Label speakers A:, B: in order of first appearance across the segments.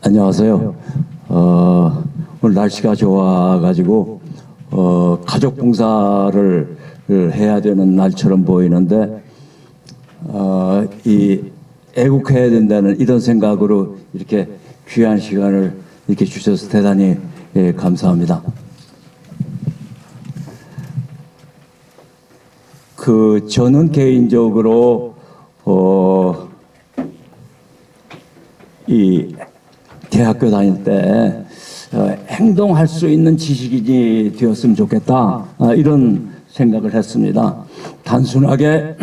A: 안녕하세요. 오늘 날씨가 좋아가지고 가족 봉사를 해야 되는 날처럼 보이는데 이 애국해야 된다는 이런 생각으로 이렇게 귀한 시간을 이렇게 주셔서 대단히 감사합니다. 저는 개인적으로 이 대학교 다닐 때 행동할 수 있는 지식인이 되었으면 좋겠다, 이런 생각을 했습니다. 단순하게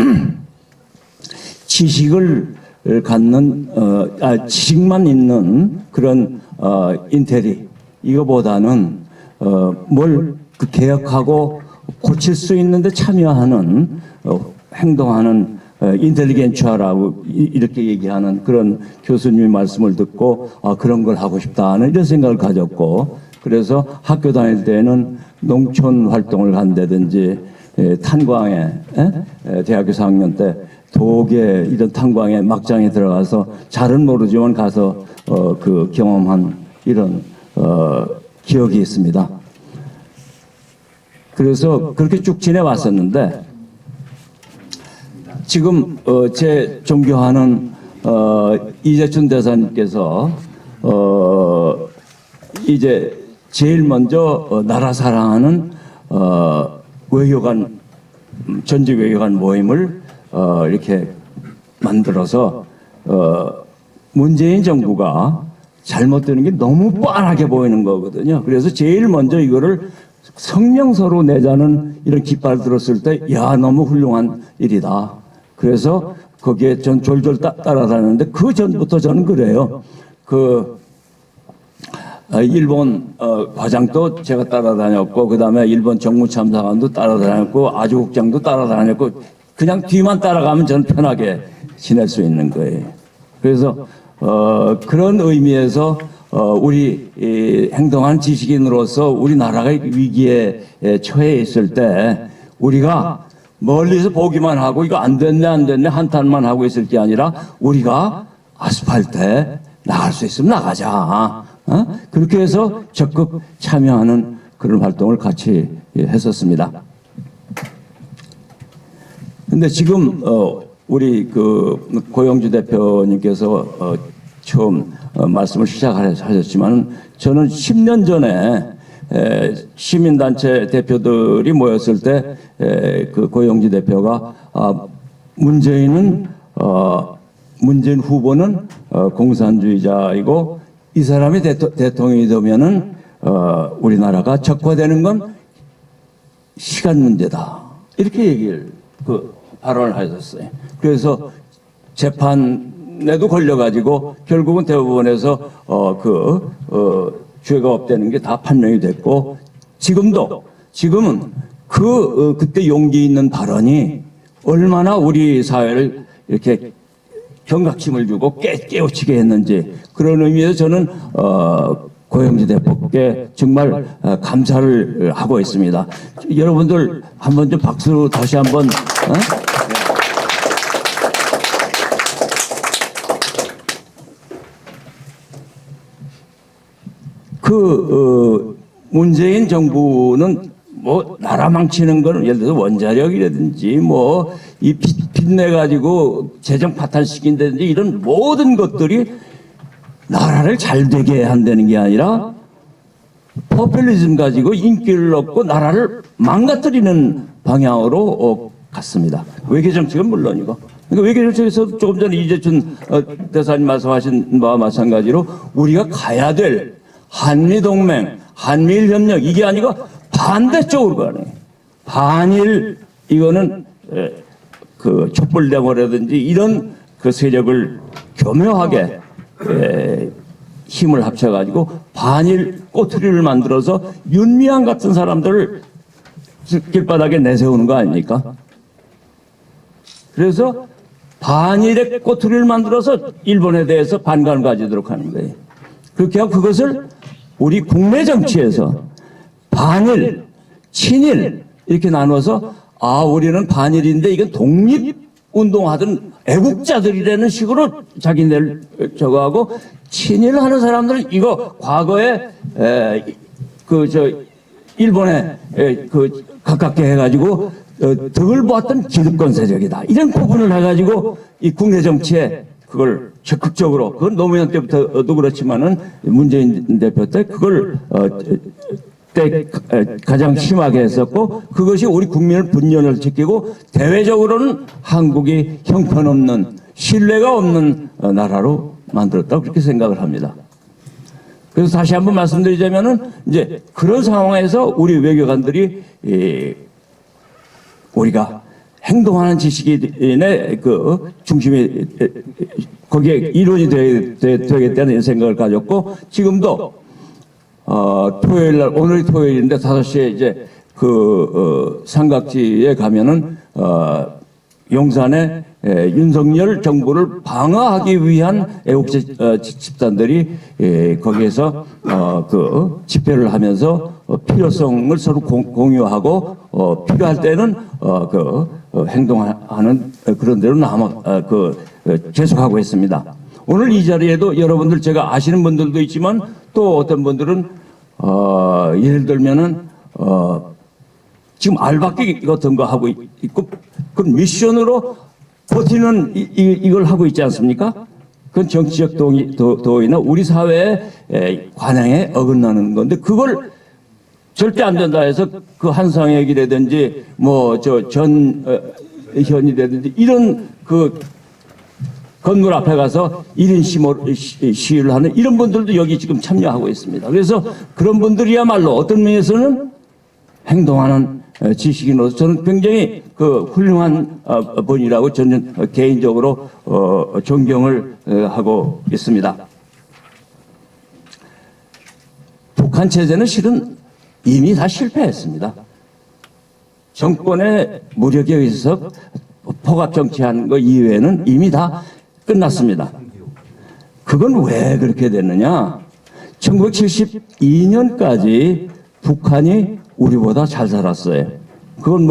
A: 지식을 갖는 지식만 있는 그런 인텔리, 이거보다는 뭘 개혁하고 고칠 수 있는데 참여하는 행동하는 인텔리겐처라고 이렇게 얘기하는 그런 교수님의 말씀을 듣고 그런 걸 하고 싶다는 이런 생각을 가졌고, 그래서 학교 다닐 때는 농촌 활동을 한다든지 탄광에 대학교 4학년 때 도계 이런 탄광에 막장에 들어가서 잘은 모르지만 가서 그 경험한 이런 기억이 있습니다. 그래서 그렇게 쭉 지내왔었는데 지금 제 존경하는 이재춘 대사님께서 이제 제일 먼저 나라 사랑하는 외교관, 전직 외교관 모임을 이렇게 만들어서 문재인 정부가 잘못되는 게 너무 뻔하게 보이는 거거든요. 그래서 제일 먼저 이거를 성명서로 내자는 이런 깃발을 들었을 때, 야, 너무 훌륭한 일이다. 그래서 거기에 전 졸졸 따라다녔는데, 그 전부터 저는 그래요. 일본 과장도 제가 따라다녔고, 그 다음에 일본 정무참사관도 따라다녔고, 아주국장도 따라다녔고, 그냥 뒤만 따라가면 저는 편하게 지낼 수 있는 거예요. 그래서 그런 의미에서 우리 행동한 지식인으로서 우리나라가 위기에 처해 있을 때 우리가 멀리서 보기만 하고 이거 안 됐네 한탄만 하고 있을 게 아니라 우리가 아스팔트에 나갈 수 있으면 나가자. 그렇게 해서 적극 참여하는 그런 활동을 같이 했었습니다. 근데 지금 우리 고영주 대표님께서 처음 말씀을 시작하셨지만, 저는 10년 전에 시민단체 대표들이 모였을 때 고영주 대표가 문재인 후보는 공산주의자이고 이 사람이 대통령이 되면은 우리나라가 적화되는 건 시간 문제다, 이렇게 얘기를 발언을 하셨어요. 그래서 재판에도 걸려가지고 결국은 대법원에서 죄가 없다는 게 다 판명이 됐고, 지금은 그때 용기 있는 발언이 얼마나 우리 사회를 이렇게 경각심을 주고 깨우치게 했는지, 그런 의미에서 저는 고영주 대표께 정말 감사를 하고 있습니다. 여러분들 한번 좀 박수로 다시 한번. 문재인 정부는 뭐 나라 망치는 거는 예를 들어서 원자력이라든지 이 빚내 가지고 재정 파탄시킨다든지 이런 모든 것들이 나라를 잘 되게 한다는 게 아니라 포퓰리즘 가지고 인기를 얻고 나라를 망가뜨리는 방향으로 갔습니다. 외교정책은 물론이고. 그러니까 외교정책에서 조금 전에 이재춘 대사님 말씀하신 바와 마찬가지로 우리가 가야 될 한미동맹, 한미일협력, 이게 아니고 반대쪽으로 가네. 반일, 이거는 촛불대모라든지 이런 세력을 교묘하게 힘을 합쳐가지고 반일 꼬투리를 만들어서 윤미향 같은 사람들을 길바닥에 내세우는 거 아닙니까? 그래서 반일의 꼬투리를 만들어서 일본에 대해서 반감을 가지도록 하는 거예요. 그렇게 하고 그것을 우리 국내 정치에서 반일, 친일 이렇게 나눠서 우리는 반일인데 이건 독립운동하든 애국자들이라는 식으로 자기네를 저거하고, 친일하는 사람들은 이거 과거에 일본에 가깝게 해가지고 덕을 보았던 기득권 세력이다, 이런 구분을 해가지고 이 국내 정치에 그걸 적극적으로, 그건 노무현 때부터도 그렇지만은 문재인 대표 때 그걸 때 가장 심하게 했었고, 그것이 우리 국민을 분열을 시키고 대외적으로는 한국이 형편없는, 신뢰가 없는 나라로 만들었다고 그렇게 생각을 합니다. 그래서 다시 한번 말씀드리자면은 이제 그런 상황에서 우리 외교관들이 우리가 행동하는 지식인의 그 중심이 거기에 일원이 되겠다는 생각을 가졌고, 지금도 토요일 날, 오늘이 토요일인데 5시에 이제 삼각지에 가면은 용산에 윤석열 정부를 방어하기 위한 애국자 집단들이 거기에서 집회를 하면서 필요성을 서로 공유하고 필요할 때는 행동하는 그런 대로 계속하고 있습니다. 오늘 이 자리에도 여러분들, 제가 아시는 분들도 있지만 또 어떤 분들은 예를 들면은 지금 알박기 같은 거 하고 있고, 그 미션으로 버티는 이걸 하고 있지 않습니까? 그건 정치적 도의나 우리 사회의 관행에 어긋나는 건데, 그걸 절대 안 된다 해서 그 한상혁이라든지 전현이라든지 이런 건물 앞에 가서 1인 시위를 하는 이런 분들도 여기 지금 참여하고 있습니다. 그래서 그런 분들이야말로 어떤 면에서는 행동하는 지식인으로서 저는 굉장히 훌륭한 분이라고 저는 개인적으로 존경을 하고 있습니다. 북한 체제는 실은 이미 다 실패했습니다. 정권의 무력에 의해서 포갑 정치한 거 이외에는 이미 다 끝났습니다. 그건 왜 그렇게 됐느냐? 1972년까지 북한이 우리보다 잘 살았어요. 그건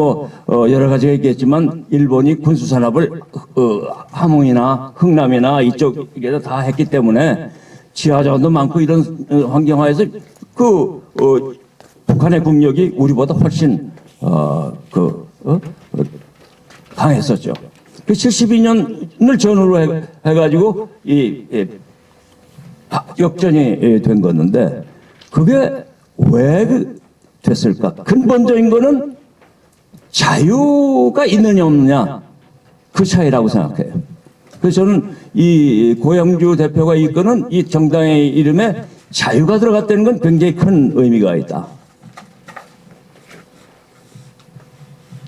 A: 여러 가지가 있겠지만 일본이 군수산업을 함흥이나 흥남이나 이쪽에서 다 했기 때문에 지하자원도 많고 이런 환경하에서 북한의 국력이 우리보다 훨씬 강했었죠. 그 72년을 전후로 해가지고 역전이 된 거였는데, 그게 왜 됐을까? 근본적인 거는 자유가 있느냐 없느냐, 그 차이라고 생각해요. 그래서 저는 이 고영주 대표가 이끄는 이 정당의 이름에 자유가 들어갔다는 건 굉장히 큰 의미가 있다.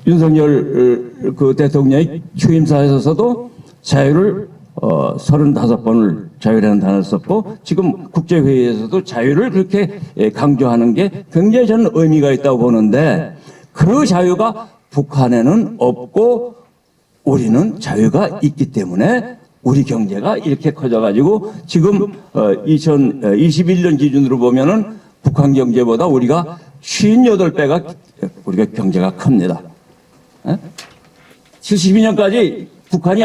A: 윤석열 대통령이 취임사에서도 자유를 35번을 자유라는 단어를 썼고, 지금 국제회의에서도 자유를 그렇게 강조하는 게 굉장히 저는 의미가 있다고 보는데, 그 자유가 북한에는 없고 우리는 자유가 있기 때문에 우리 경제가 이렇게 커져가지고 지금 2021년 기준으로 보면은 북한 경제보다 우리가 58배가 우리가 경제가 큽니다. 72년까지 북한이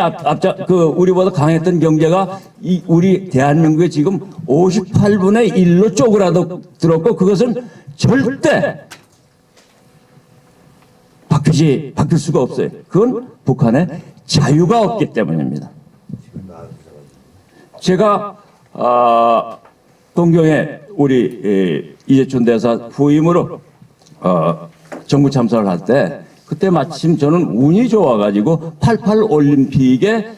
A: 우리보다 강했던 경제가 우리 대한민국에 지금 58분의 1로 쪼그라들었고, 그것은 절대 바뀔 수가 없어요. 그건 북한의 자유가 없기 때문입니다. 제가 동경에 우리 이재춘 대사 후임으로 정부 참석을 할 때, 그때 마침 저는 운이 좋아가지고 88 올림픽에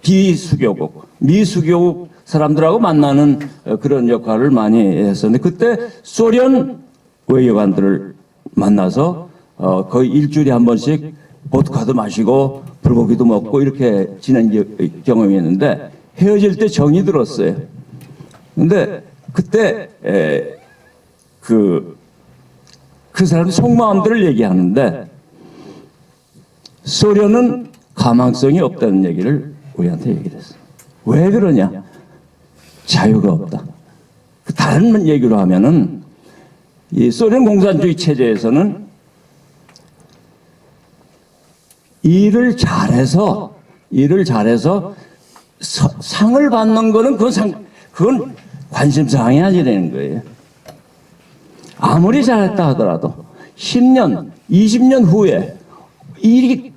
A: 비수교국, 미수교국 사람들하고 만나는 그런 역할을 많이 했었는데, 그때 소련 외교관들을 만나서 거의 일주일에 한 번씩 보드카도 마시고 불고기도 먹고 이렇게 지낸 경험이 있는데, 헤어질 때 정이 들었어요. 근데 그때 그 사람들 속마음들을 얘기하는데, 소련은 가망성이 없다는 얘기를 우리한테 얘기를 했어요. 왜 그러냐? 자유가 없다. 다른 얘기로 하면은 이 소련 공산주의 체제에서는 일을 잘해서 상을 받는 거는 그건 관심사항이 아니라는 거예요. 아무리 잘했다 하더라도 10년, 20년 후에 일이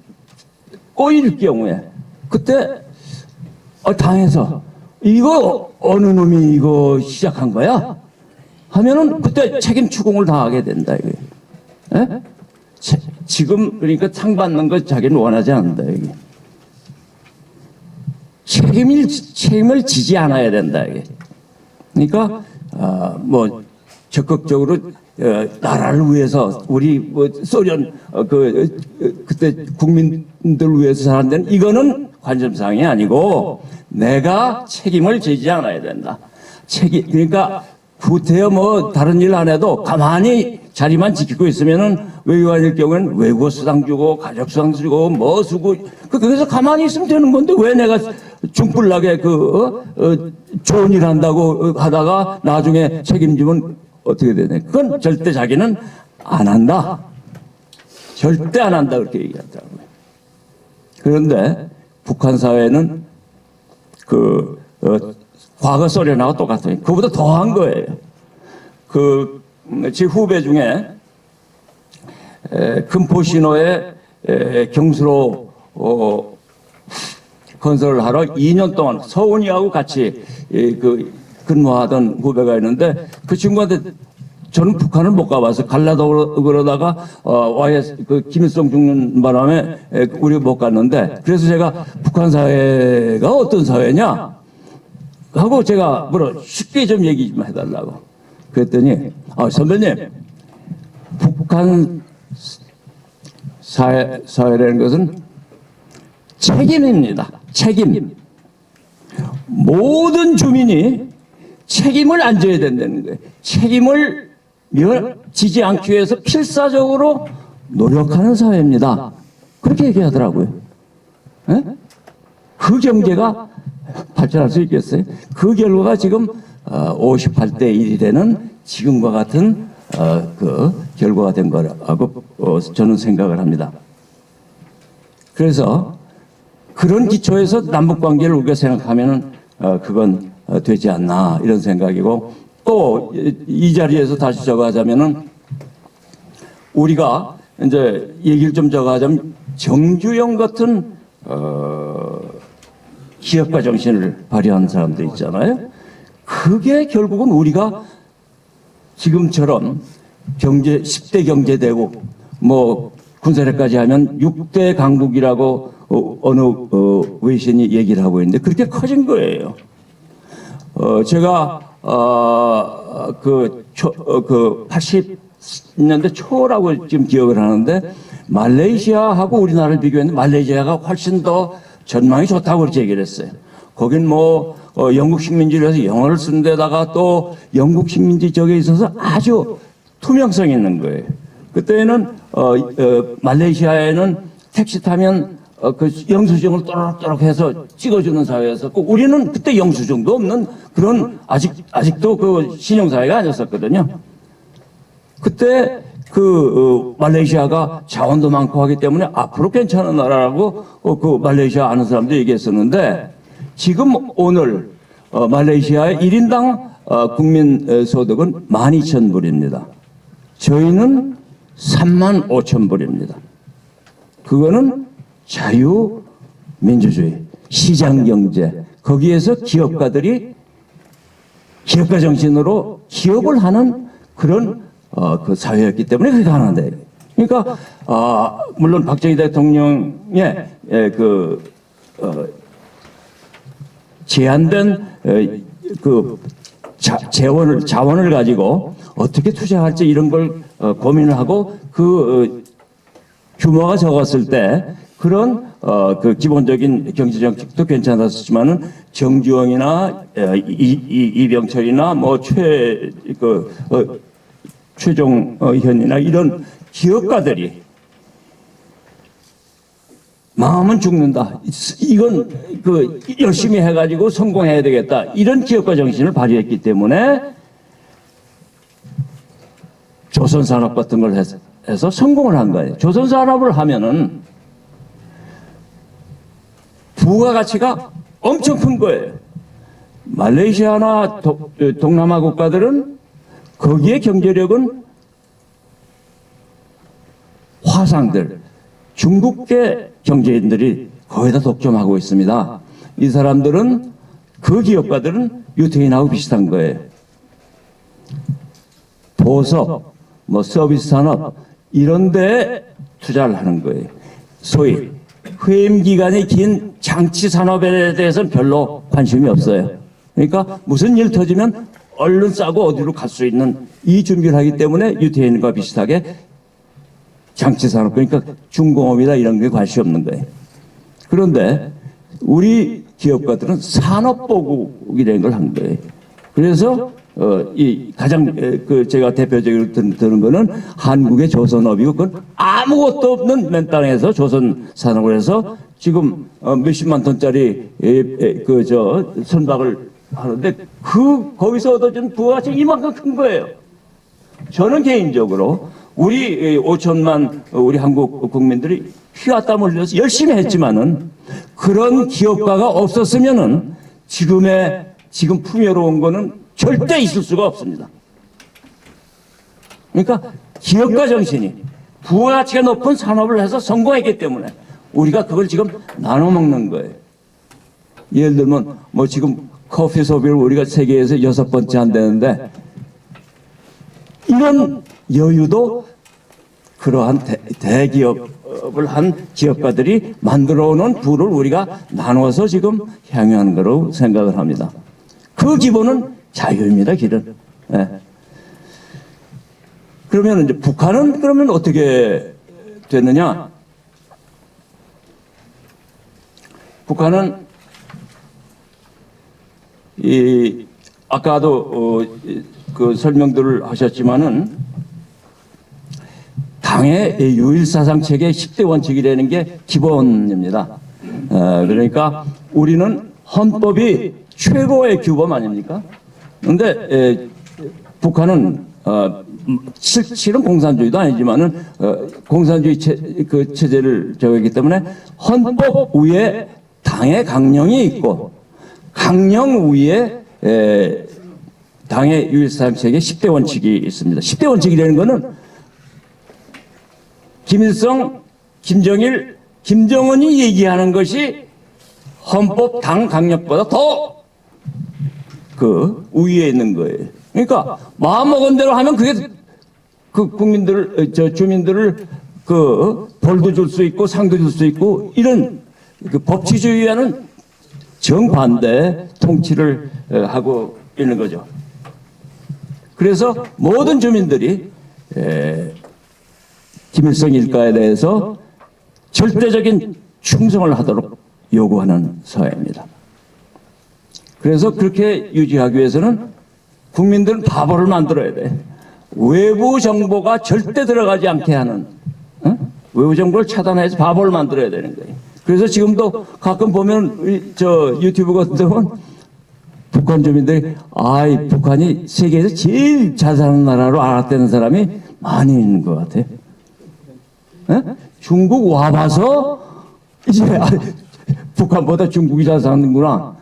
A: 꼬일 경우에 그때 당해서 이거 어느 놈이 이거 시작한 거야? 하면은 그때 책임 추궁을 당하게 된다 이게. 예? 지금 그러니까 상 받는 거 자기는 원하지 않는다 이게. 책임을 지지 않아야 된다 이게. 그러니까 뭐 적극적으로 나라를 위해서 우리 뭐 소련 그때 국민들 위해서 살았는데 이거는 관심사항이 아니고 내가 책임을 지지 않아야 된다. 그러니까 구태여 뭐 다른 일 안 해도 가만히 자리만 지키고 있으면은 외교관일 경우에는 외국어 수당 주고 가족 수당 주고 뭐 주고 그래서 가만히 있으면 되는 건데 왜 내가 중불나게 좋은 일 한다고 하다가 나중에 책임지면 어떻게 되냐. 그건 절대 자기는 안 한다. 절대 안 한다 그렇게 얘기하더라고요. 그런데 북한 사회는 과거 소련하고 똑같아요. 그보다 더한 거예요. 제 후배 중에 금포신호에 경수로 건설을 하러 2년 동안 서훈이하고 같이 근무하던 후배가 있는데 그 친구한테 저는 북한을 못 가봐서 갈라고 그러다가 김일성 죽는 바람에 우리 못 갔는데 그래서 제가 북한 사회가 어떤 사회냐 하고 제가 쉽게 좀 얘기 좀 해달라고 그랬더니 선배님 북한 사회라는 것은 책임입니다. 책임. 모든 주민이 책임을 안 져야 된다는 거예요. 책임을 지지 않기 위해서 필사적으로 노력하는 사회입니다. 그렇게 얘기하더라고요. 네? 그 경제가 발전할 수 있겠어요? 그 결과가 지금 58대 1이 되는 지금과 같은 결과가 된 거라고 저는 생각을 합니다. 그래서 그런 기초에서 남북관계를 우리가 생각하면은 그건 되지 않나 이런 생각이고 또 이 자리에서 다시 저거하자면은 우리가 이제 얘기를 좀 저거하자면 정주영 같은 기업가 정신을 발휘하는 사람들 있잖아요. 그게 결국은 우리가 지금처럼 10대 경제대국 뭐 군사력까지 하면 6대 강국이라고 어느 외신이 얘기를 하고 있는데 그렇게 커진 거예요. 제가 80년대 초라고 지금 기억을 하는데 말레이시아하고 우리나라를 비교했는데 말레이시아가 훨씬 더 전망이 좋다고 그렇게 얘기를 했어요. 거긴 뭐 영국 식민지라서 영어를 쓰는 데다가 또 영국 식민지 쪽에 있어서 아주 투명성이 있는 거예요. 그때는 말레이시아에는 택시 타면 그 영수증을 또록또록 해서 찍어주는 사회였었고 우리는 그때 영수증도 없는 그런 아직도 그 신용사회가 아니었었거든요. 그때 말레이시아가 자원도 많고 하기 때문에 앞으로 괜찮은 나라라고 그 말레이시아 아는 사람도 얘기했었는데 지금 오늘 말레이시아의 1인당 국민 소득은 12,000불입니다. 저희는 35,000불입니다. 그거는 자유민주주의, 시장경제, 거기에서 기업가들이 기업가 정신으로 기업을 하는 그런 그 사회였기 때문에 그게 가능한데. 그러니까 물론 박정희 대통령의 제한된 자원을 가지고 어떻게 투자할지 이런 걸 고민을 하고 규모가 적었을 때 그런 기본적인 경제 정책도 괜찮았지만은 정주영이나 이병철이나 뭐 최종현이나 이런 기업가들이 망하면 죽는다. 이건 열심히 해가지고 성공해야 되겠다. 이런 기업가 정신을 발휘했기 때문에 조선산업 같은 걸 해서 성공을 한 거예요. 조선산업을 하면은 부가가치가 엄청 큰 거예요. 말레이시아나 동남아 국가들은 거기에 경제력은 화상들, 중국계 경제인들이 거의 다 독점하고 있습니다. 이 사람들은 그 기업가들은 유태인하고 비슷한 거예요. 보석, 뭐 서비스 산업 이런 데에 투자를 하는 거예요. 소위 회임 기간이 긴 장치 산업에 대해서는 별로 관심이 없어요. 그러니까 무슨 일 터지면 얼른 싸고 어디로 갈 수 있는 이 준비를 하기 때문에 유태인과 비슷하게 장치 산업, 그러니까 중공업이나 이런 게 관심이 없는 거예요. 그런데 우리 기업가들은 산업보국이라는 걸 한 거예요. 그래서 이 가장 제가 대표적으로 드는 거는 한국의 조선업이고, 그건 아무것도 없는 맨 땅에서 조선 산업을 해서 지금 몇십만 톤짜리 선박을 하는데 거기서 얻어진 부가가치 이만큼 큰 거예요. 저는 개인적으로 우리 5천만 우리 한국 국민들이 피와 땀을 흘려서 열심히 했지만은 그런 기업가가 없었으면은 지금 풍요로운 거는 절대 있을 수가 없습니다. 그러니까 기업가 정신이 부가가치가 높은 산업을 해서 성공했기 때문에 우리가 그걸 지금 나눠 먹는 거예요. 예를 들면 뭐 지금 커피 소비를 우리가 세계에서 6번째 한다는데 이런 여유도 그러한 대기업을 한 기업가들이 만들어 오는 부를 우리가 나눠서 지금 향유하는 거로 생각을 합니다. 그 기본은 자유입니다, 길은. 네. 그러면 이제 북한은 그러면 어떻게 됐느냐? 북한은 아까도 그 설명들을 하셨지만은 당의 유일사상체계 10대 원칙이라는 게 기본입니다. 그러니까 우리는 헌법이 최고의 규범 아닙니까? 그런데 북한은 실은 공산주의도 아니지만은 공산주의 체제를 저기기 때문에 헌법 위에 당의 강령이 있고 강령 위에 당의 유일사상체계 10대 원칙이 있습니다. 10대 원칙이라는 거는 김일성, 김정일, 김정은이 얘기하는 것이 헌법 당 강력보다 더 우위에 있는 거예요. 그러니까 마음먹은 대로 하면 그게 주민들을 벌도 줄 수 있고 상도 줄 수 있고 이런 법치주의와는 정반대 통치를 하고 있는 거죠. 그래서 모든 주민들이 김일성 일가에 대해서 절대적인 충성을 하도록 요구하는 사회입니다. 그래서 그렇게 유지하기 위해서는 국민들은 바보를 만들어야 돼. 외부 정보가 절대 들어가지 않게 하는, 외부 정보를 차단해서 바보를 만들어야 되는 거예요. 그래서 지금도 가끔 보면 유튜브 같은 데 보면 북한 주민들이 북한이 세계에서 제일 잘 사는 나라로 알았다는 사람이 많이 있는 것 같아요. 중국 와봐서 이제 북한보다 중국이 잘 사는구나.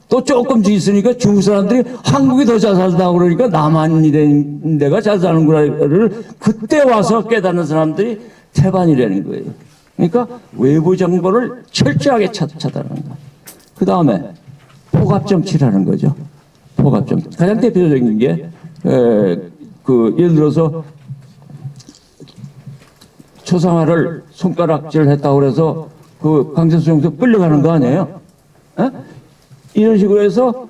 A: 또 조금 더 있으니까 중국 사람들이 한국이 더 잘 살다고 그러니까 남한이라는 데가 잘 사는구나를 그때 와서 깨닫는 사람들이 태반이라는 거예요. 그러니까 외부 정보를 철저하게 차단하는 거예요. 그 다음에 포갑정치라는 거죠. 포갑정치. 가장 대표적인 게 예를 들어서 초상화를 손가락질 했다고 그래서 강제수용소 끌려가는 거 아니에요? 이런 식으로 해서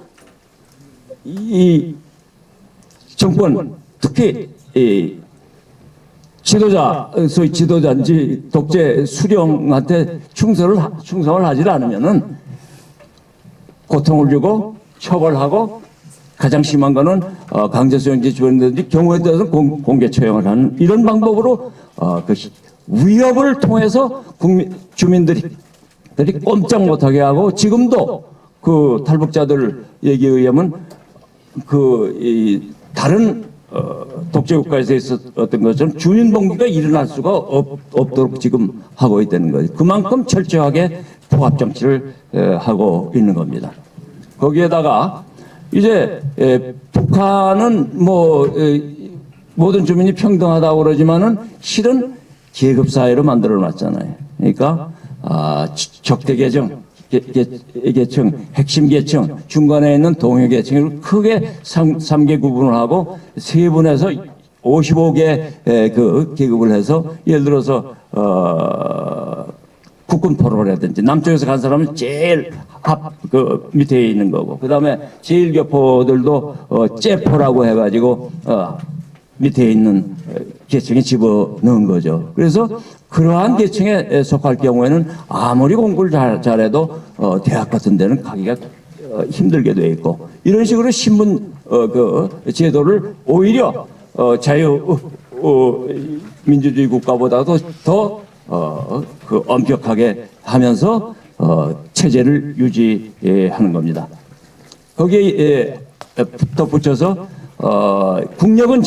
A: 이 정권, 특히 소위 지도자인지 독재 수령한테 충성을 하지 않으면은 고통을 주고 처벌하고 가장 심한 거는 강제수용지 주변이든지 경우에 따라서 공개 처형을 하는 이런 방법으로 위협을 통해서 주민들이 꼼짝 못하게 하고 지금도 탈북자들 얘기에 의하면 다른 독재국가에서 있었던 것처럼 주민봉기가 일어날 수가 없도록 지금 하고 있다는 거예요. 그만큼 철저하게 통합 정치를 하고 있는 겁니다. 거기에다가 이제 북한은 뭐 모든 주민이 평등하다고 그러지만은 실은 계급 사회로 만들어 놨잖아요. 그러니까 적대 계층, 핵심 계층, 중간에 있는 동해 계층을 크게 3개 구분을 하고 세분해서 55개 그 계급을 해서 예를 들어서 국군 포로라든지 남쪽에서 간 사람은 제일 그 밑에 있는 거고 그다음에 제1교포들도 째포라고 해가지고 밑에 있는 계층에 집어넣은 거죠. 그래서 그러한 계층에 속할 경우에는 아무리 공부를 잘해도 대학 같은 데는 가기가 힘들게 돼 있고 이런 식으로 신분 그 제도를 오히려 자유 민주주의 국가보다도 더 그 엄격하게 하면서 체제를 유지하는 겁니다. 거기에 덧붙여서 국력은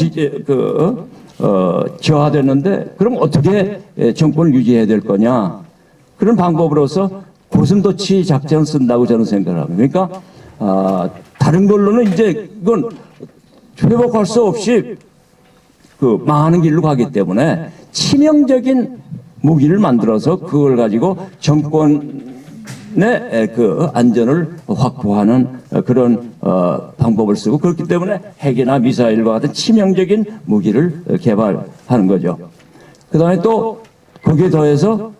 A: 저하됐는데 그럼 어떻게 정권을 유지해야 될 거냐? 그런 방법으로서 고슴도치 작전을 쓴다고 저는 생각을 합니다. 그러니까 다른 걸로는 이제 이건 회복할 수 없이 그 망하는 길로 가기 때문에 치명적인 무기를 만들어서 그걸 가지고 정권의 그 안전을 확보하는 그런 방법을 쓰고 그렇기 때문에 핵이나 미사일과 같은 치명적인 무기를 개발하는 거죠. 그 다음에 또 거기에 더해서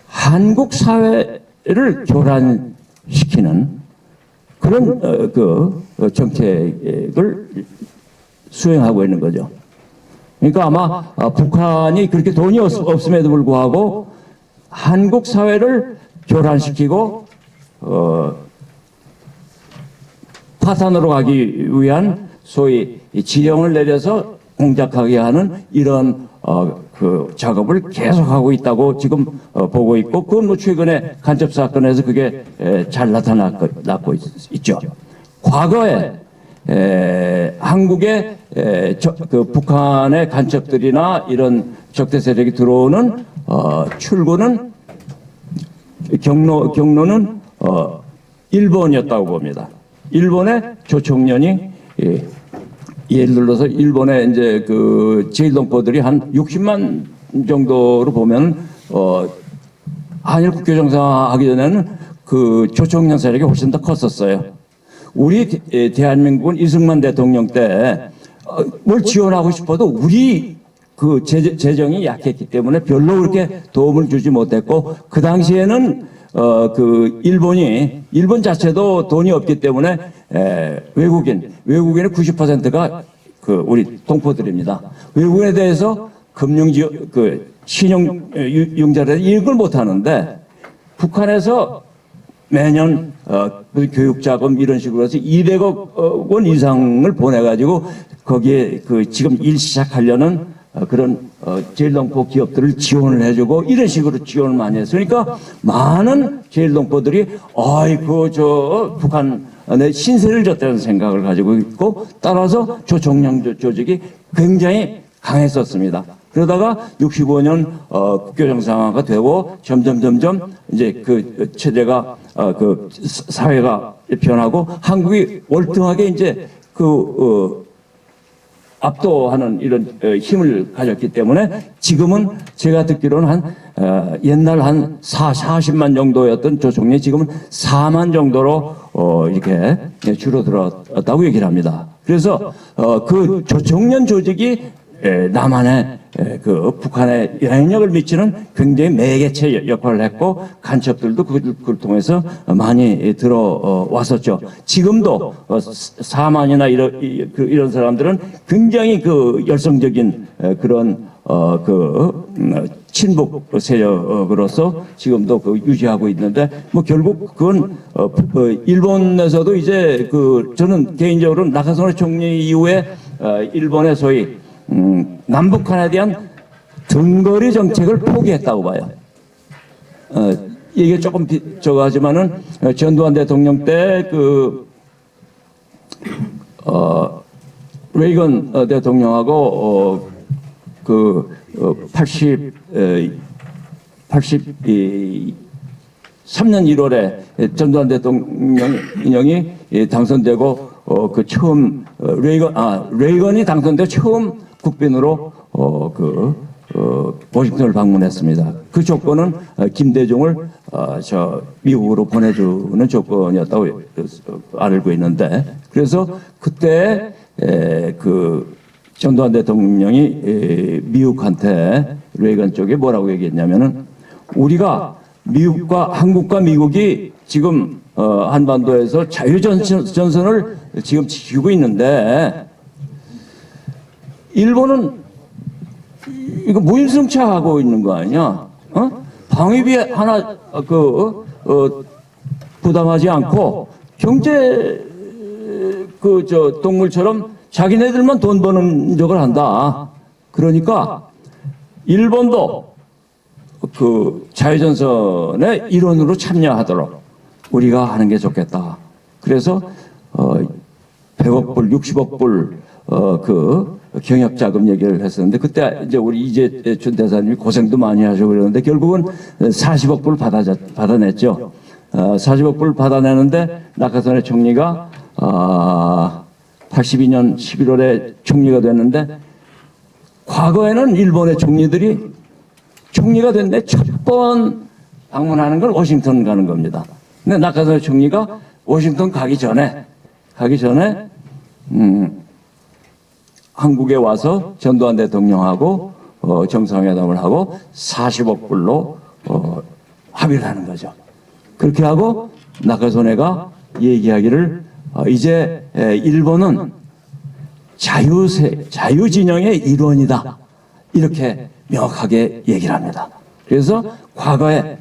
A: 한국 사회를 교란시키는 그런 그 정책을 수행하고 있는 거죠. 그러니까 아마 북한이 그렇게 돈이 없음에도 불구하고 한국 사회를 교란시키고 파탄으로 가기 위한 소위 지령을 내려서 공작하게 하는 이런 그 작업을 계속하고 있다고 지금 보고 있고 그건 뭐 최근에 간첩 사건에서 그게 잘 나타나고 있죠. 과거에 한국의 그 북한의 간첩들이나 이런 적대 세력이 들어오는 출구는 경로는 일본이었다고 봅니다. 일본의 조총련이 예를 들어서 일본의 이제 그 제일동포들이 한 60만 정도로 보면 한일 국교 정상화하기 전에는 그 조총련 세력이 훨씬 더 컸었어요. 우리 대한민국은 이승만 대통령 때 뭘 지원하고 싶어도 우리 그 재정이 약했기 때문에 별로 그렇게 도움을 주지 못했고 그 당시에는 그 일본 자체도 돈이 없기 때문에 외국인의 90%가 그 우리 동포들입니다. 외국인에 대해서 신용 융자를 이걸 못 하는데 북한에서 매년 교육자금 이런 식으로 해서 200억 원 이상을 보내가지고 거기에 그 지금 일 시작하려는 그런 제일동포 기업들을 지원을 해주고 이런 식으로 지원을 많이 했어요. 그러니까 많은 제일동포들이 아이고 저 북한에 신세를 졌다는 생각을 가지고 있고 따라서 조총련 조직이 굉장히 강했었습니다. 그러다가 65년 국교 정상화가 되고 점점 이제 그 체제가 그 사회가 변하고 한국이 월등하게 이제 그 압도하는 이런 힘을 가졌기 때문에 지금은 제가 듣기로는 한 옛날 한 40만 정도였던 조총련이 지금은 4만 정도로 이렇게 줄어들었다고 얘기를 합니다. 그래서 그 조총련 조직이 남한에 그 북한에 영향력을 미치는 굉장히 매개체 역할을 했고 간첩들도 그걸 통해서 많이 들어왔었죠. 지금도 사만이나 이런 사람들은 굉장히 그 열성적인 그런 그 친북 세력으로서 지금도 그 유지하고 있는데 뭐 결국 그건 일본에서도 이제 그 저는 개인적으로 나카소네 총리 이후에 일본의 소위 남북한에 대한 등거리 정책을 포기했다고 봐요. 이게 조금 저거 하지만은 전두환 대통령 때 레이건 대통령하고 3년 1월에 전두환 대통령이 당선되고 그 처음 레이건이 당선되고 처음 국빈으로 워싱턴을 방문했습니다. 그 조건은 김대중을 미국으로 보내주는 조건이었다고 알고 있는데, 그래서 그때 그 전두환 대통령이 미국한테 레이건 쪽에 뭐라고 얘기했냐면은, 우리가 한국과 미국이 지금 한반도에서 자유전선을 지금 지키고 있는데, 일본은 이거 무임승차하고 있는 거 아니야? 방위비 하나 부담하지 않고 경제 동물처럼 자기네들만 돈 버는 적을 한다. 그러니까 일본도 그 자유전선의 일원으로 참여하도록 우리가 하는 게 좋겠다. 그래서 100억 불, 60억 불 경협자금 얘기를 했었는데, 그때 이제 우리 이재춘 대사님이 고생도 많이 하시고 그러는데 결국은 40억 불 받아냈죠. 40억 불 받아내는데 낙하산의 총리가 82년 11월에 총리가 됐는데, 과거에는 일본의 총리가 됐는데 첫 번 방문하는 건 워싱턴 가는 겁니다. 근데 낙하산의 총리가 워싱턴 가기 전에 한국에 와서 전두환 대통령하고 정상회담을 하고 40억 불로 합의를 하는 거죠. 그렇게 하고 낙하소네가 얘기하기를 이제 일본은 자유진영의 일원이다, 이렇게 명확하게 얘기를 합니다. 그래서 과거에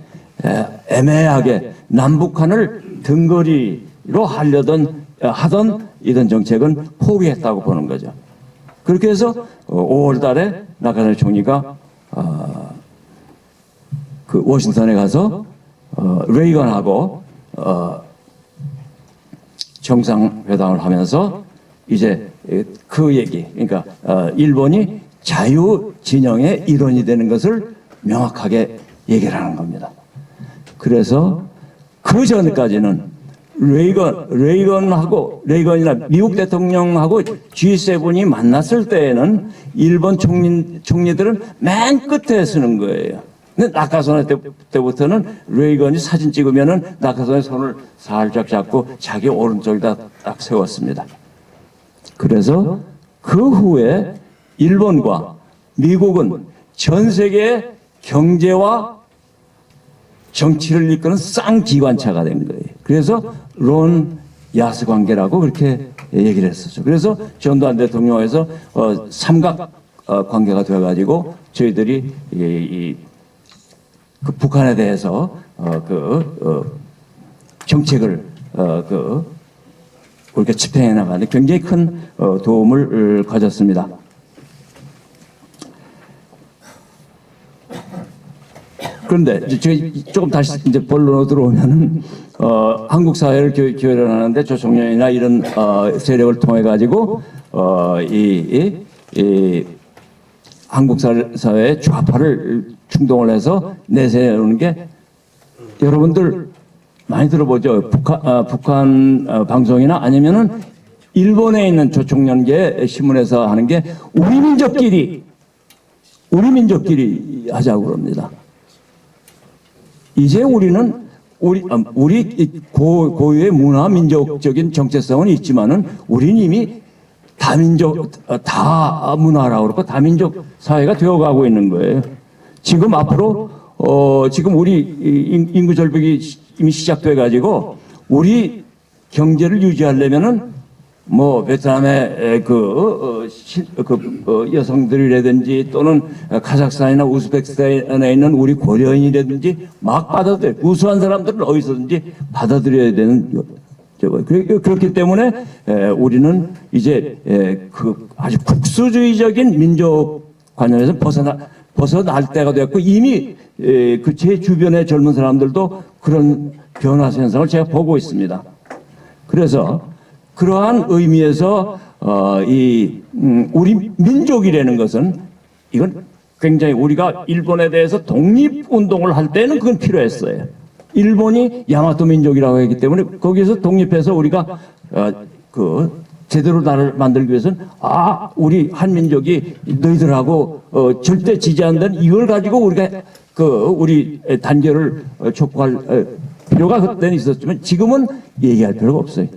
A: 애매하게 남북한을 등거리로 하던 이런 정책은 포기했다고 보는 거죠. 그렇게 해서 5월 달에 낙하산 총리가 그 워싱턴에 가서 레이건하고 정상회담을 하면서 이제 그 얘기, 그러니까 일본이 자유진영의 일원이 되는 것을 명확하게 얘기를 하는 겁니다. 그래서 그 전까지는 레이건이나 미국 대통령하고 G7이 만났을 때에는 일본 총리들은 맨 끝에 서는 거예요. 근데 낙하산 때부터는 레이건이 사진 찍으면은 낙하산의 손을 살짝 잡고 자기 오른쪽에다 딱 세웠습니다. 그래서 그 후에 일본과 미국은 전 세계의 경제와 정치를 이끄는 쌍기관차가 된 거예요. 그래서 론 야스 관계라고 그렇게 얘기를 했었죠. 그래서 전두환 대통령에서 삼각 관계가 되어가지고 저희들이 그 북한에 대해서 정책을 그렇게 집행해 나가는데 굉장히 큰 도움을 가졌습니다. 그런데 조금 다시 이제 본론으로 들어오면은 한국 사회를 교련하는데 조총련이나 이런 세력을 통해 가지고 이 한국 사회의 좌파를 충동을 해서 내세우는 게, 여러분들 많이 들어보죠. 북한 방송이나 아니면은 일본에 있는 조총련계 신문에서 하는 게 우리 민족끼리 하자고 그럽니다. 이제 우리는 우리 고유의 문화 민족적인 정체성은 있지만은 우리는 이미 다민족 다문화라고 그러고 다민족 사회가 되어가고 있는 거예요. 지금 앞으로 지금 우리 인구 절벽이 이미 시작돼 가지고 우리 경제를 유지하려면은 뭐 베트남의 여성들이라든지 또는 카자흐스탄이나 우즈베키스탄에 있는 우리 고려인이라든지 막 받아들여, 우수한 사람들은 어디서든지 받아들여야 되는 그렇기 때문에 우리는 이제 아주 국수주의적인 민족 관념에서 벗어날 때가 됐고, 이미 제 주변의 젊은 사람들도 그런 변화 현상을 제가 보고 있습니다. 그래서 그러한 의미에서 우리 민족이라는 것은, 이건 굉장히 우리가 일본에 대해서 독립운동을 할 때는 그건 필요했어요. 일본이 야마토 민족이라고 했기 때문에 거기에서 독립해서 우리가 제대로 나라를 만들기 위해서는 우리 한민족이 너희들하고 절대 지지 않는다는 이걸 가지고 우리가 우리 단결을 촉구할 필요가 그때는 있었지만 지금은 얘기할 필요가 없어요.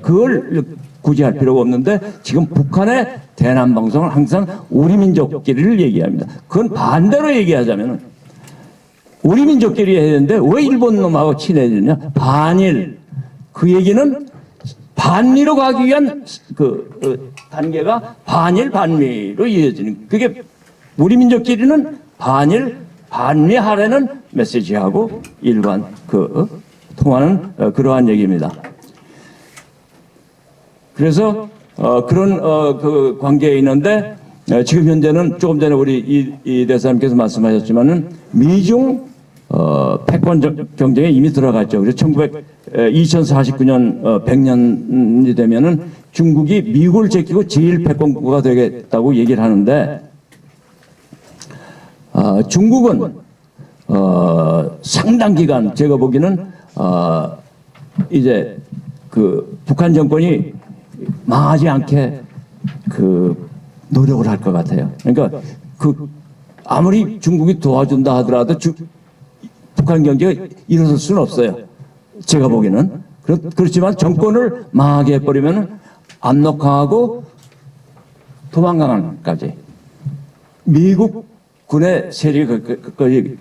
A: 그걸 굳이 할 필요가 없는데 지금 북한의 대남 방송은 항상 우리 민족끼리를 얘기합니다. 그건 반대로 얘기하자면 우리 민족끼리 해야 되는데 왜 일본 놈하고 친해지느냐? 반일. 그 얘기는 반미로 가기 위한 단계가 반일 반미로 이어지는, 그게 우리 민족끼리는 반일 반미 하라는 메시지하고 일관 통하는 그러한 얘기입니다. 그래서 그런 관계에 있는데 지금 현재는 조금 전에 우리 이 대사님께서 말씀하셨지만은 미중 패권 경쟁에 이미 들어갔죠. 그래서 2049년 100년이 되면은 중국이 미국을 제끼고 제일 패권국가 되겠다고 얘기를 하는데 중국은 상당 기간 제가 보기에는 이제 북한 정권이 망하지 않게 노력을 할 것 같아요. 그러니까 아무리 중국이 도와준다 하더라도 북한 경제가 일어설 수는 없어요. 제가 보기에는. 그렇지만 정권을 망하게 해버리면 압록강하고 도망강까지 미국 군의 세력이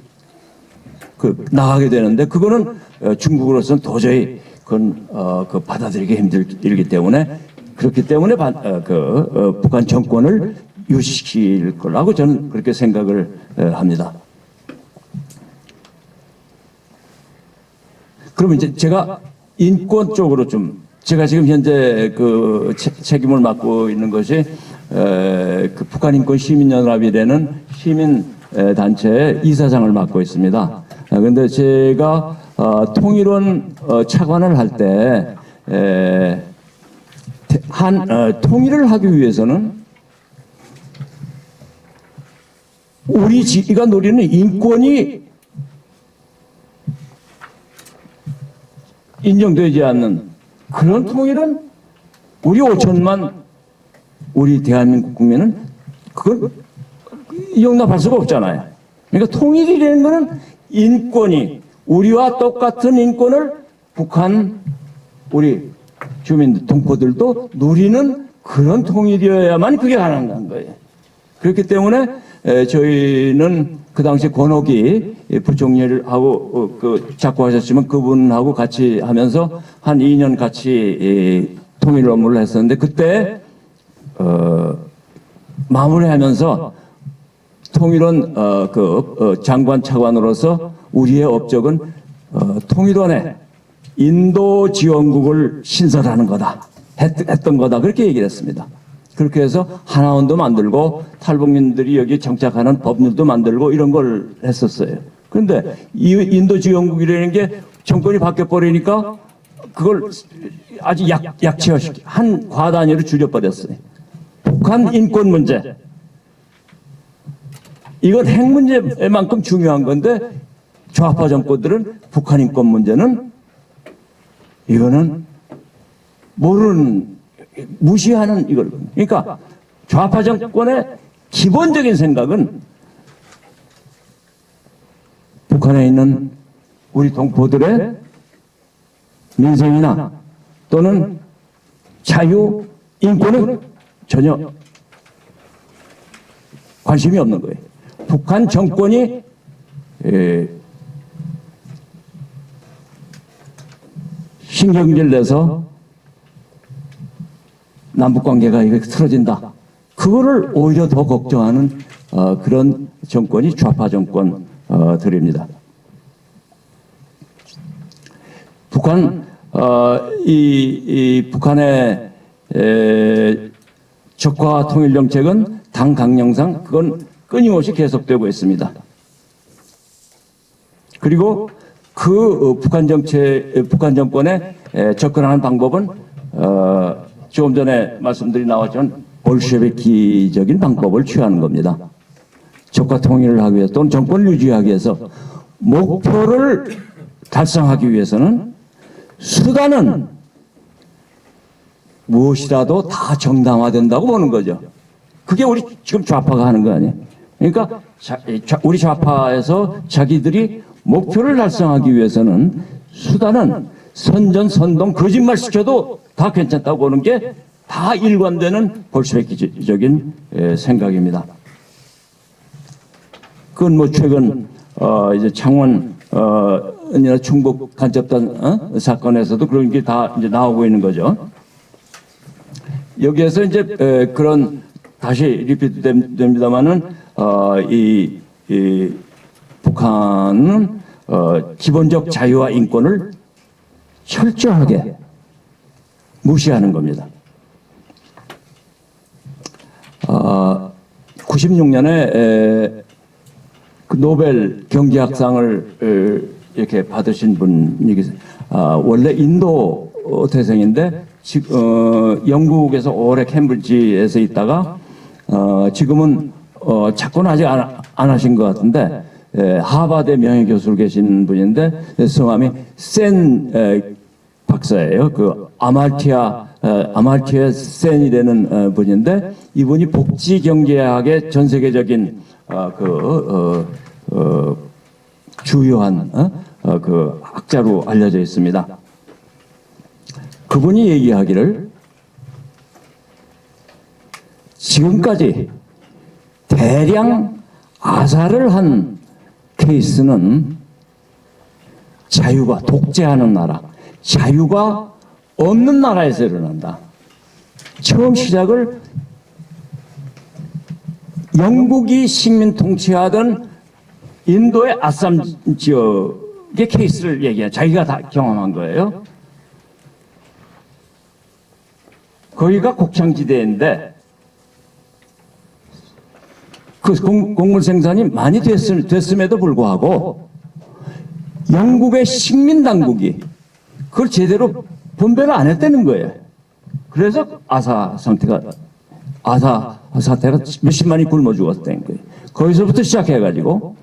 A: 나가게 되는데 그거는 중국으로서는 도저히 그건 받아들이기 힘들기 때문에 그렇기 때문에 북한 정권을 유지시킬 거라고 저는 그렇게 생각을 합니다. 그러면 이제 제가 인권 쪽으로 제가 지금 현재 책임을 맡고 있는 것이 북한 인권 시민연합이라는 시민 단체의 이사장을 맡고 있습니다. 그런데 제가 통일원 차관을 할 때 통일을 하기 위해서는 우리가 누리는 인권이 인정되지 않는 그런 통일은 우리 5천만 우리 대한민국 국민은 그걸 용납할 수가 없잖아요. 그러니까 통일이라는 것은 인권이 우리와 똑같은 인권을 북한 우리 주민 동포들도 누리는 그런 통일이어야만 그게 가능한 거예요. 그렇기 때문에 저희는 그 당시 권옥이 부총리를 하고 작고하셨지만 그분하고 같이 하면서 한 2년 같이 통일 업무를 했었는데 그때 마무리하면서 통일원 장관 차관으로서 우리의 업적은 통일원에 인도 지원국을 신설하는 거다 했던 거다 그렇게 얘기를 했습니다. 그렇게 해서 하나원도 만들고 탈북민들이 여기 정착하는 법률도 만들고 이런 걸 했었어요. 그런데 이 인도 지원국이라는 게 정권이 바뀌어버리니까 그걸 아주 약체화시키 한 과단위로 줄여버렸어요. 북한 인권 문제 이건 핵 문제만큼 중요한 건데 좌파 정권들은 북한 인권 문제는 이거는 모르는 무시하는 이걸. 그러니까 좌파 정권의 기본적인 생각은 북한에 있는 우리 동포들의 민생이나 또는 자유, 인권은 전혀 관심이 없는 거예요. 북한 정권이 신경질 내서 남북관계가 이렇게 틀어진다. 그거를 오히려 더 걱정하는 그런 정권이 좌파 정권들입니다. 북한의 적화 통일 정책은 당 강령상 그건 끊임없이 계속되고 있습니다. 그리고 북한 정권에 접근하는 방법은 조금 전에 말씀드린 나왔지만 볼셰비키적인 방법을 취하는 겁니다. 적과 통일을 하기 위해서 또는 정권을 유지하기 위해서 목표를 달성하기 위해서는 수단은 무엇이라도 다 정당화된다고 보는 거죠. 그게 우리 지금 좌파가 하는 거 아니에요? 그러니까 우리 좌파에서 자기들이 목표를 달성하기 위해서는 수단은 선전, 선동, 거짓말 시켜도 다 괜찮다고 보는 게 다 일관되는 볼셰비키적인 생각입니다. 그건 뭐 최근 이제 창원 충북 간첩단 사건에서도 그런 게 다 이제 나오고 있는 거죠. 여기에서 이제 그런 다시 리피트 됩니다만은 이 북한은 기본적 자유와 인권을 철저하게 무시하는 겁니다. 96년에 그 노벨 경제학상을 이렇게 받으신 분이 계세요. 원래 인도 태생인데 영국에서 오래 캠브리지에서 있다가 지금은 작고는 아직 안 하신 것 같은데 하버드 명예교수로 계신 분인데 성함이 센 박사예요. 그 아말티아 센이라는 분인데 이분이 복지 경제학의 전 세계적인 주요한 그 학자로 알려져 있습니다. 그분이 얘기하기를 지금까지 대량 아사를 한 케이스는 자유가 독재하는 나라, 자유가 없는 나라에서 일어난다. 처음 시작을 영국이 식민 통치하던 인도의 아삼 지역의 케이스를 얘기해. 자기가 다 경험한 거예요. 거기가 곡창지대인데 그 곡물 생산이 많이 됐음에도 불구하고 영국의 식민 당국이 그걸 제대로 분배를 안 했다는 거예요. 그래서 아사 사태가 몇십만이 굶어 죽었다는 거예요. 거기서부터 시작해가지고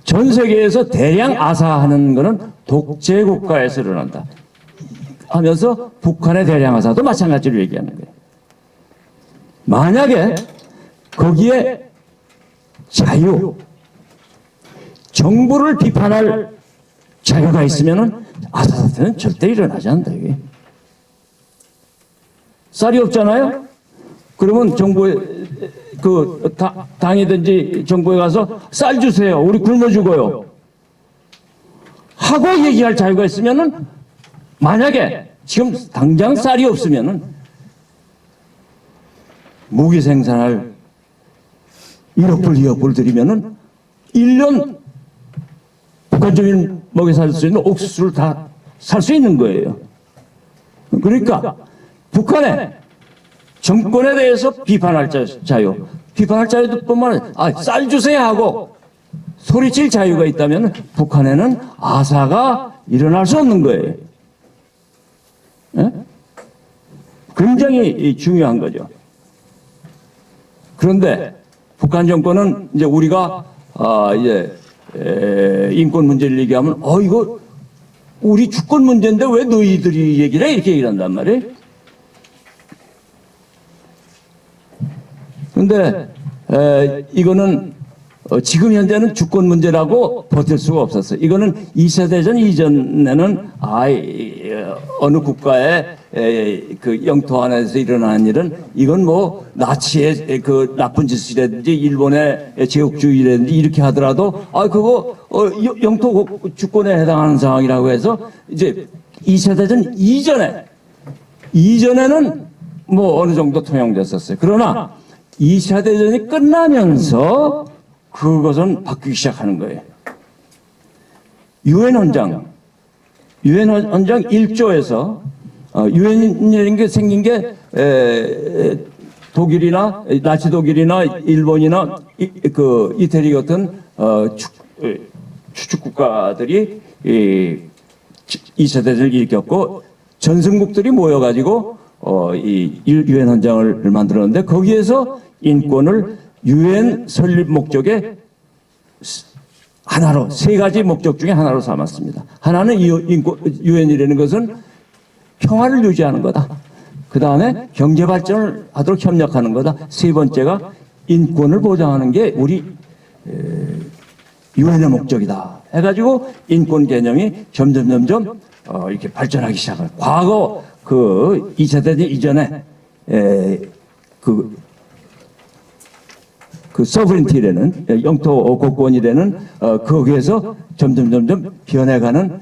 A: 전 세계에서 대량 아사하는 거는 독재 국가에서 일어난다 하면서 북한의 대량 아사도 마찬가지로 얘기하는 거예요. 만약에 거기에 자유, 정부를 비판할 자유가 있으면은 아사 사태는 절대 일어나지 않는다 이게. 쌀이 없잖아요. 그러면 정부에 당이든지 정부에 가서 쌀 주세요. 우리 굶어 죽어요. 하고 얘기할 자유가 있으면은 만약에 지금 당장 쌀이 없으면은 무기 생산할 1억 불, 2억 불 들이면은 1년 북한 주민 먹여 살 수 있는 옥수수를 다 살 수 있는 거예요. 그러니까 북한의 정권에 대해서 비판할 자유, 비판할 자유뿐만 아니라 쌀 주세요 하고 소리칠 자유가 있다면 북한에는 아사가 일어날 수 없는 거예요. 예? 굉장히 중요한 거죠. 그런데 북한 정권은 이제 우리가 인권 문제를 얘기하면 이거 우리 주권 문제인데 왜 너희들이 얘기를 해? 이렇게 얘기를 한단 말이에요. 그런데 이거는 지금 현재는 주권 문제라고 버틸 수가 없었어요. 이거는 2차 대전 이전에는 어느 국가의 그 영토 안에서 일어나는 일은 이건 뭐 나치의 그 나쁜 짓이라든지 일본의 제국주의라든지 이렇게 하더라도 그거 영토 주권에 해당하는 상황이라고 해서 이제 2차 대전 이전에는 뭐 어느 정도 통용됐었어요. 그러나 2차 대전이 끝나면서 그것은 바뀌기 시작하는 거예요. 유엔 헌장 1조에서 유엔이라는 게 생긴 게 독일이나 나치 독일이나 일본이나 그 이태리 같은 추축 국가들이 2차 대전을 일으켰고 전승국들이 모여가지고 이 유엔 헌장을 만들었는데 거기에서 인권을 유엔 설립 목적에 하나로 세 가지 목적 중에 하나로 삼았습니다. 하나는 유엔이라는 것은 평화를 유지하는 거다. 그 다음에 경제 발전을 하도록 협력하는 거다. 세 번째가 인권을 보장하는 게 우리 유엔의 목적이다. 해가지고 인권 개념이 점점 이렇게 발전하기 시작한. 과거 그 2차 대전 이전에 그 서브린티라는 영토 국권이라는 거기에서 점점 변해가는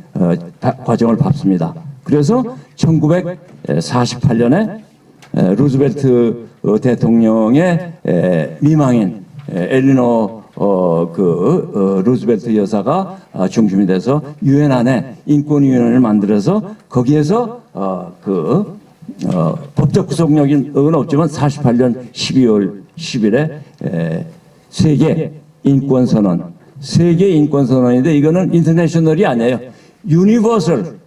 A: 과정을 밟습니다. 그래서 1948년에 루즈벨트 대통령의 미망인 엘리노 루즈벨트 여사가 중심이 돼서 유엔 안에 인권위원회를 만들어서 거기에서 법적 구속력은 없지만 48년 12월 10일에 세계 인권선언, 세계 인권선언인데 이거는 인터내셔널이 아니에요. Universal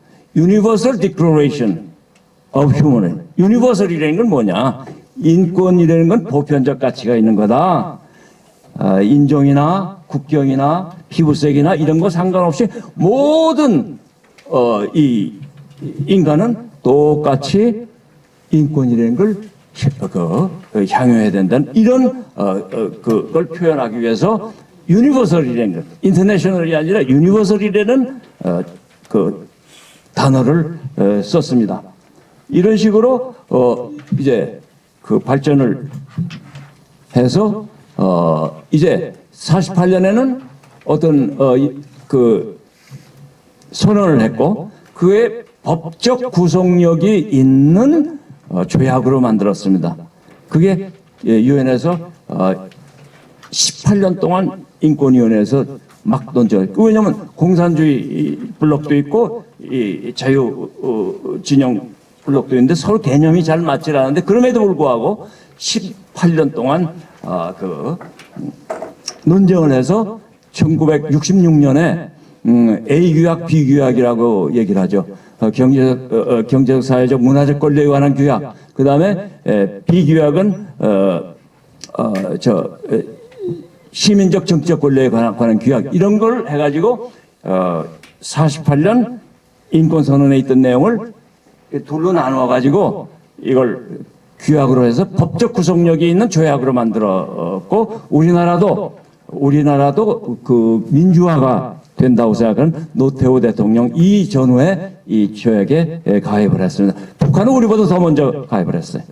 A: Declaration of Human Rights. 유니버설이라는 건 뭐냐? 인권이라는 건 보편적 가치가 있는 거다. 인종이나 국경이나 피부색이나 이런 거 상관없이 모든 이 인간은 똑같이 인권이라는 걸 향유해야 된다는 이런 그걸 표현하기 위해서 유니버설이라는 것, 인터내셔널이 아니라 유니버설이라는 그 단어를 썼습니다. 이런 식으로 이제 그 발전을 해서 이제 48년에는 어떤 그 선언을 했고 그의 법적 구속력이 있는 조약으로 만들었습니다. 그게 유엔에서 18년 동안 인권위원회에서 막 던져. 왜냐하면 공산주의 블록도 있고 이 자유 진영 블록도 있는데 서로 개념이 잘 맞지 않는데 그럼에도 불구하고 18년 동안 그 논쟁을 해서 1966년에 A 규약, B 규약이라고 얘기를 하죠. 경제적, 사회적, 문화적 권리에 관한 규약. 그 다음에 B 규약은 시민적, 정치적 권리에 관한 규약. 이런 걸 해가지고 48년 인권선언에 있던 내용을 둘로 나누어가지고 이걸 규약으로 해서 법적 구속력이 있는 조약으로 만들었고 우리나라도 그 민주화가 된다고 생각하는 노태우 대통령 이전후에 이 조약에 가입을 했습니다. 북한은 우리보다 더 먼저 가입을 했어요.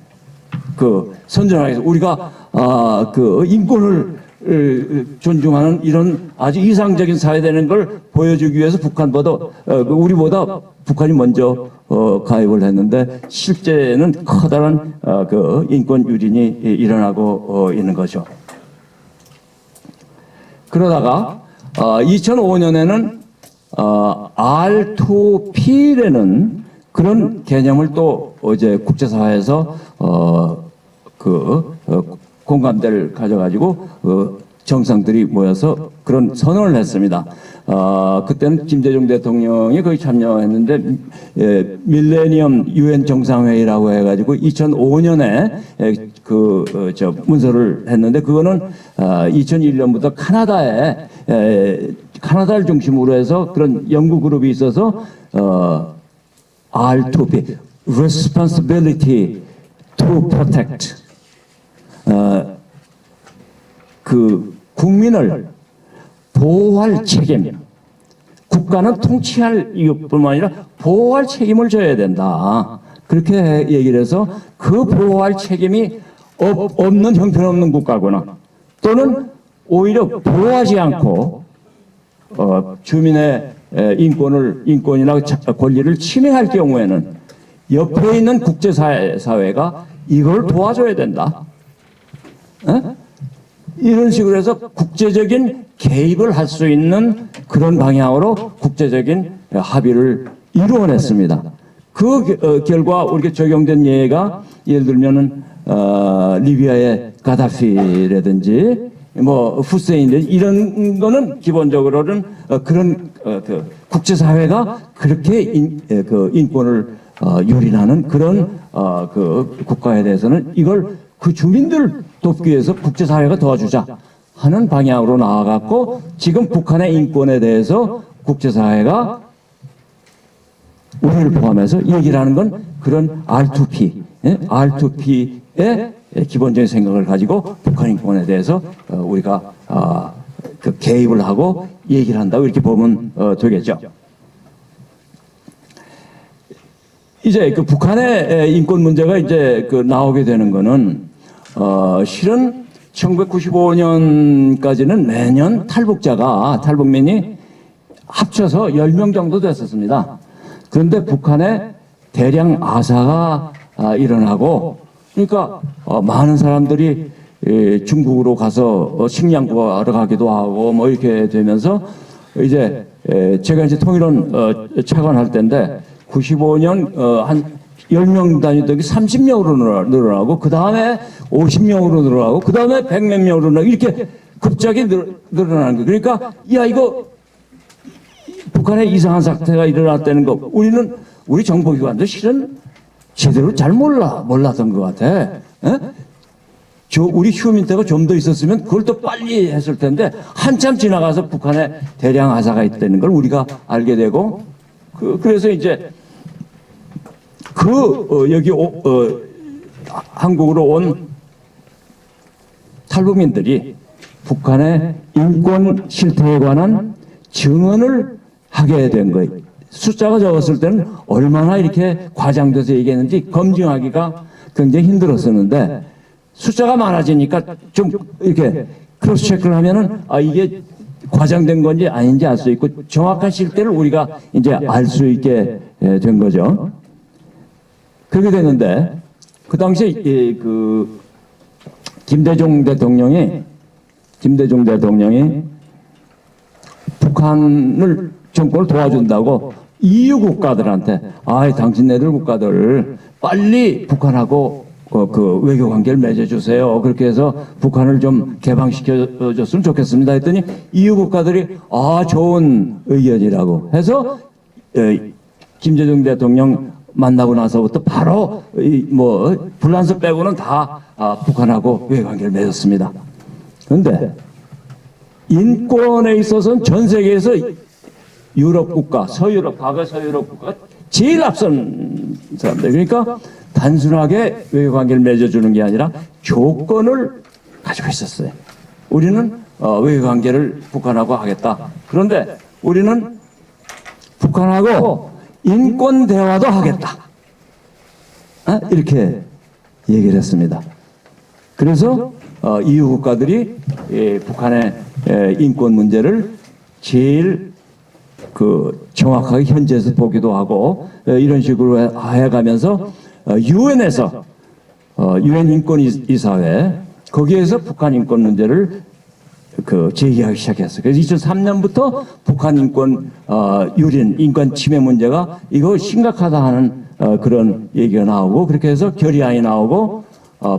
A: 그 선전하기 위해서 우리가 그 인권을 존중하는 이런 아주 이상적인 사회되는 걸 보여주기 위해서 우리보다 북한이 먼저 가입을 했는데 실제는 커다란 그 인권 유린이 일어나고 있는 거죠. 그러다가 2005년에는 R2P라는 그런 개념을 또 이제 국제사회에서 공감대를 가져가지고 정상들이 모여서 그런 선언을 했습니다. 그때는 김대중 대통령이 거기 참여했는데 밀레니엄 유엔 정상회의라고 해가지고 2005년에 문서를 했는데 그거는 2001년부터 카나다를 중심으로 해서 그런 연구 그룹이 있어서 R2P Responsibility to Protect 그 국민을 보호할 책임, 국가는 통치할 이것뿐만 아니라 보호할 책임을 져야 된다. 그렇게 얘기를 해서 그 보호할 책임이 없는 형편없는 국가거나 또는 오히려 보호하지 않고 주민의 인권이나 권리를 침해할 경우에는 옆에 있는 국제사회가 이걸 도와줘야 된다. 이런 식으로 해서 국제적인 개입을 할 수 있는 그런 방향으로 국제적인 합의를 이루어냈습니다. 그 결과 우리가 적용된 예가 예를 들면은 리비아의 가다피라든지 뭐 후세인 이런 거는 기본적으로는 그런 국제사회가 그렇게 인권을 유린하는 그런 국가에 대해서는 이걸 그 주민들 돕기 위해서 국제사회가 도와주자. 하는 방향으로 나아갔고 지금 북한의 인권에 대해서 국제사회가 우리를 포함해서 얘기를 하는 건 그런 R2P, R2P의 기본적인 생각을 가지고 북한 인권에 대해서 우리가 그 개입을 하고 얘기를 한다고 이렇게 보면 되겠죠. 이제 그 북한의 인권 문제가 이제 그 나오게 되는 거는 실은 1995년까지는 매년 탈북민이 합쳐서 10명 정도 됐었습니다. 그런데 북한에 대량 아사가 일어나고 그러니까 많은 사람들이 중국으로 가서 식량 구하러 가기도 하고 뭐 이렇게 되면서 이제 제가 이제 통일원 차관할 때인데 95년 한 10명 다니던 게 30명으로 늘어나고 그 다음에 50명으로 늘어나고 그 다음에 100몇 명으로 늘어나고 이렇게 급작이 늘어나는 거예요. 그러니까 야 이거 북한에 이상한 사태가 일어났다는 거 우리 정보기관도 실은 제대로 잘 몰랐던 것 같아. 에? 우리 휴민트가 좀 더 있었으면 그걸 또 빨리 했을 텐데 한참 지나가서 북한에 대량 아사가 있다는 걸 우리가 알게 되고 그래서 이제 여기 한국으로 온 탈북민들이 북한의 인권 실태에 관한 증언을 하게 된 거예요. 숫자가 적었을 때는 얼마나 이렇게 과장돼서 얘기했는지 검증하기가 굉장히 힘들었었는데 숫자가 많아지니까 좀 이렇게 크로스 체크를 하면은 이게 과장된 건지 아닌지 알 수 있고 정확한 실태를 우리가 이제 알 수 있게 된 거죠. 그렇게 됐는데 그 당시에 그 김대중 대통령이 북한을 정권을 도와준다고 EU 국가들한테 당신네들 국가들 빨리 북한하고 그 외교 관계를 맺어주세요. 그렇게 해서 북한을 좀 개방시켜줬으면 좋겠습니다. 했더니 EU 국가들이 좋은 의견이라고 해서 김대중 대통령 만나고 나서부터 바로 불란서 빼고는 다 북한하고 외교 관계를 맺었습니다. 그런데 인권에 있어서는 전 세계에서 유럽 국가, 과거 서유럽 국가가 제일 앞선 사람들. 그러니까 단순하게 외교 관계를 맺어주는 게 아니라 조건을 가지고 있었어요. 우리는 외교 관계를 북한하고 하겠다. 그런데 우리는 북한하고 인권 대화도 하겠다. 이렇게 얘기를 했습니다. 그래서 EU 국가들이 북한의 인권 문제를 제일 정확하게 현지에서 보기도 하고 이런 식으로 해가면서 유엔에서 유엔 인권이사회 거기에서 북한 인권 문제를 제기하기 시작했어요. 그래서 2003년부터 북한 인권 유린 인권 침해 문제가 이거 심각하다 하는 그런 얘기가 나오고 그렇게 해서 결의안이 나오고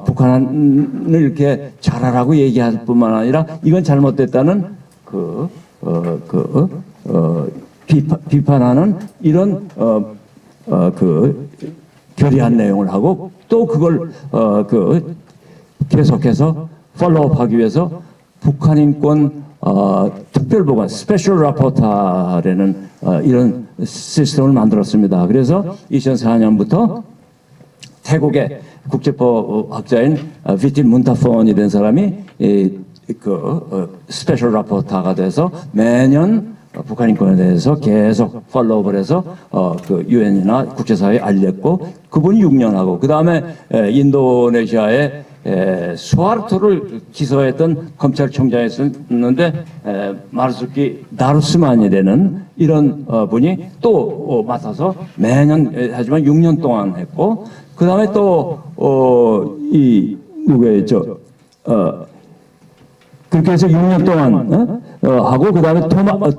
A: 북한을 이렇게 잘하라고 얘기할 뿐만 아니라 이건 잘못됐다는 비판하는 이런 결의안 내용을 하고 또 그걸 계속해서 팔로우하기 위해서 북한 인권 특별보관 스페셜 라포터라는 이런 시스템을 만들었습니다. 그래서 2004년부터 태국의 국제법 학자인 비틴 문타폰이라는 사람이 스페셜 라포터가 돼서 매년 북한 인권에 대해서 계속 팔로우를 해서 유엔이나 국제사회에 알렸고 그분이 6년 하고 그 다음에 인도네시아의 수하르토를 기소했던 검찰총장이었는데 마르수키 다루스만이라는 이런 분이 또 맡아서 매년 하지만 6년 동안 했고 그 다음에 또 누구였죠? 그렇게 해서 6년 동안 하고 그 다음에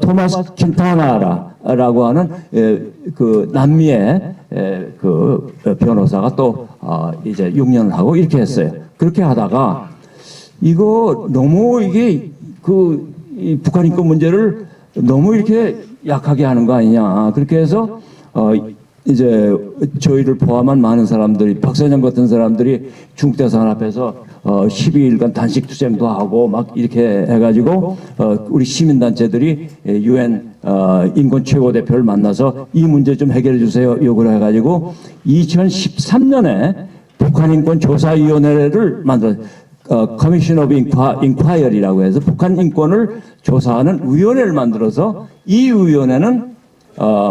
A: 토마스 킨타나라라고 하는 남미의 변호사가 또 이제 6년을 하고 이렇게 했어요. 그렇게 하다가 이거 너무 이게 이 북한 인권 문제를 너무 이렇게 약하게 하는 거 아니냐. 그렇게 해서 이제 저희를 포함한 많은 사람들이 박선영 같은 사람들이 중국대사관 앞에서 12일간 단식 투쟁도 하고 막 이렇게 해가지고 우리 시민단체들이 UN 인권 최고대표를 만나서 이 문제 좀 해결해 주세요 요구를 해가지고 2013년에 북한인권조사위원회를 만들어 커미션 오브 인콰이어리라고 해서 북한 인권을 조사하는 위원회를 만들어서 이 위원회는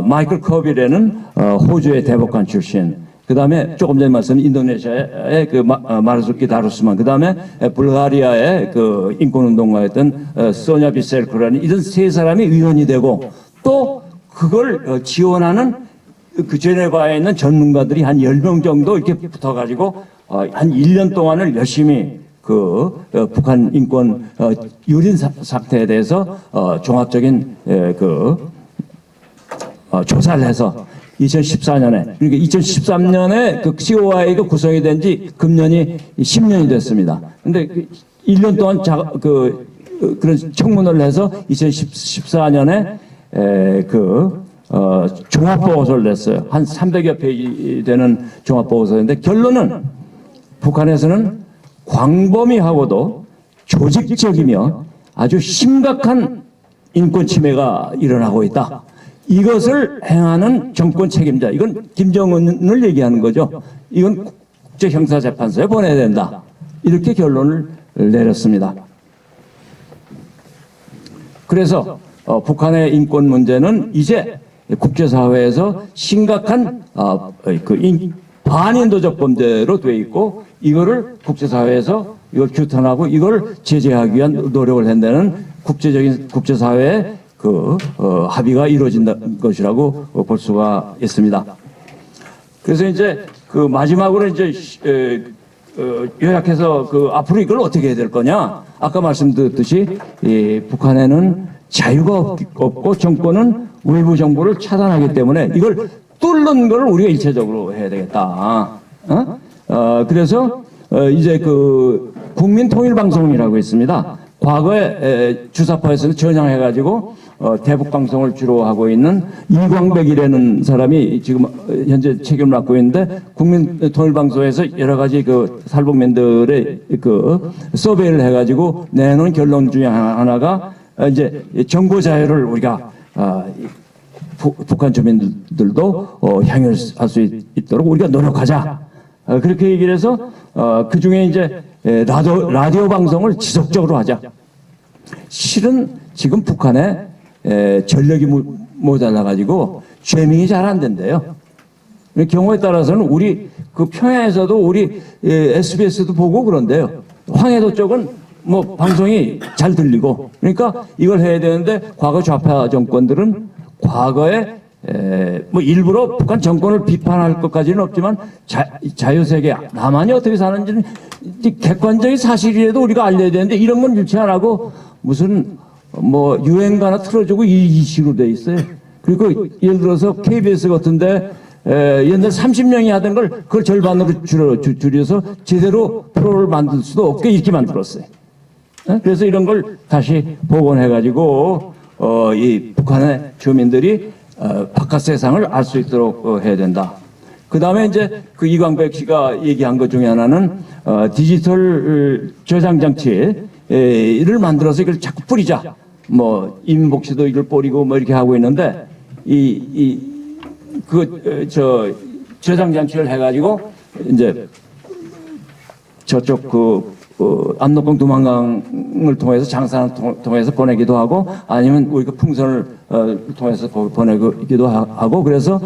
A: 마이클 커빌에는 호주의 대법관 출신, 그 다음에 조금 전에 말씀 인도네시아의 그 마르수키 다루스만, 그 다음에 불가리아의 그 인권운동가였던 소냐 비셀크라는 이런 세 사람이 위원이 되고 또 그걸 지원하는 그 제네바에 있는 전문가들이 한 10명 정도 이렇게 붙어가지고 한 1년 동안을 열심히 그 북한 인권 유린 상태에 대해서 종합적인 조사를 해서 2014년에 그러니까 2013년에 그 COI가 구성이 된 지 금년이 10년이 됐습니다. 근데 1년 동안 그런 청문회를 해서 2014년에 종합보고서를 냈어요. 한 300여 페이지 되는 종합보고서인데 결론은 북한에서는 광범위하고도 조직적이며 아주 심각한 인권 침해가 일어나고 있다. 이것을 행하는 정권 책임자, 이건 김정은을 얘기하는 거죠. 이건 국제형사재판소에 보내야 된다. 이렇게 결론을 내렸습니다. 그래서 북한의 인권 문제는 이제 국제사회에서 심각한 반인도적 범죄로 돼 있고 이거를 국제사회에서 이걸 규탄하고 이걸 제재하기 위한 노력을 한다는 국제사회의 합의가 이루어진 것이라고 볼 수가 있습니다. 그래서 이제 마지막으로 이제 요약해서 앞으로 이걸 어떻게 해야 될 거냐? 아까 말씀드렸듯이 북한에는 자유가 없고 정권은 외부 정보를 차단하기 때문에 이걸 뚫는 걸 우리가 일체적으로 해야 되겠다. 그래서 이제 국민통일방송이라고 있습니다. 과거에 주사파에서는 전향해가지고 대북 방송을 주로 하고 있는 이광백이라는 사람이 지금 현재 책임을 맡고 있는데 국민통일방송에서 여러 가지 살복민들의 서베이를 해가지고 내놓은 결론 중에 하나가 이제 정보 자유를 우리가 북한 주민들도 향유할 수 있도록 우리가 노력하자. 그렇게 얘기를 해서 그 중에 이제 라디오 방송을 지속적으로 하자. 실은 지금 북한에 전력이 모자라가지고 죄밍이 잘 안 된대요. 경우에 따라서는 우리 평양에서도 우리 SBS도 보고 그런데요. 황해도 쪽은 뭐 방송이 잘 들리고 그러니까 이걸 해야 되는데 과거 좌파 정권들은 과거에 뭐 일부러 북한 정권을 비판할 것까지는 없지만 자유세계 남한이 어떻게 사는지는 객관적인 사실이라도 우리가 알려야 되는데 이런 건 일치 안 하고 무슨 뭐 유행가 하나 틀어주고 이 식으로 돼 있어요. 그리고 예를 들어서 KBS 같은데 옛날 30명이 하던 걸 그걸 절반으로 줄여서 제대로 프로를 만들 수도 없게 이렇게 만들었어요. 그래서 이런 걸 다시 복원해가지고 이 북한의 주민들이 바깥 세상을 알 수 있도록 해야 된다. 그 다음에 이제 이광백 씨가 얘기한 것 중에 하나는 디지털 저장 장치를 만들어서 이걸 자꾸 뿌리자. 뭐 이민복 씨도 이걸 뿌리고 뭐 이렇게 하고 있는데 저장 장치를 해가지고 이제 저쪽 압록강 두만강을 통해서 장산을 통해서 보내기도 하고 아니면 우리가 풍선을 통해서 보내기도 하고 그래서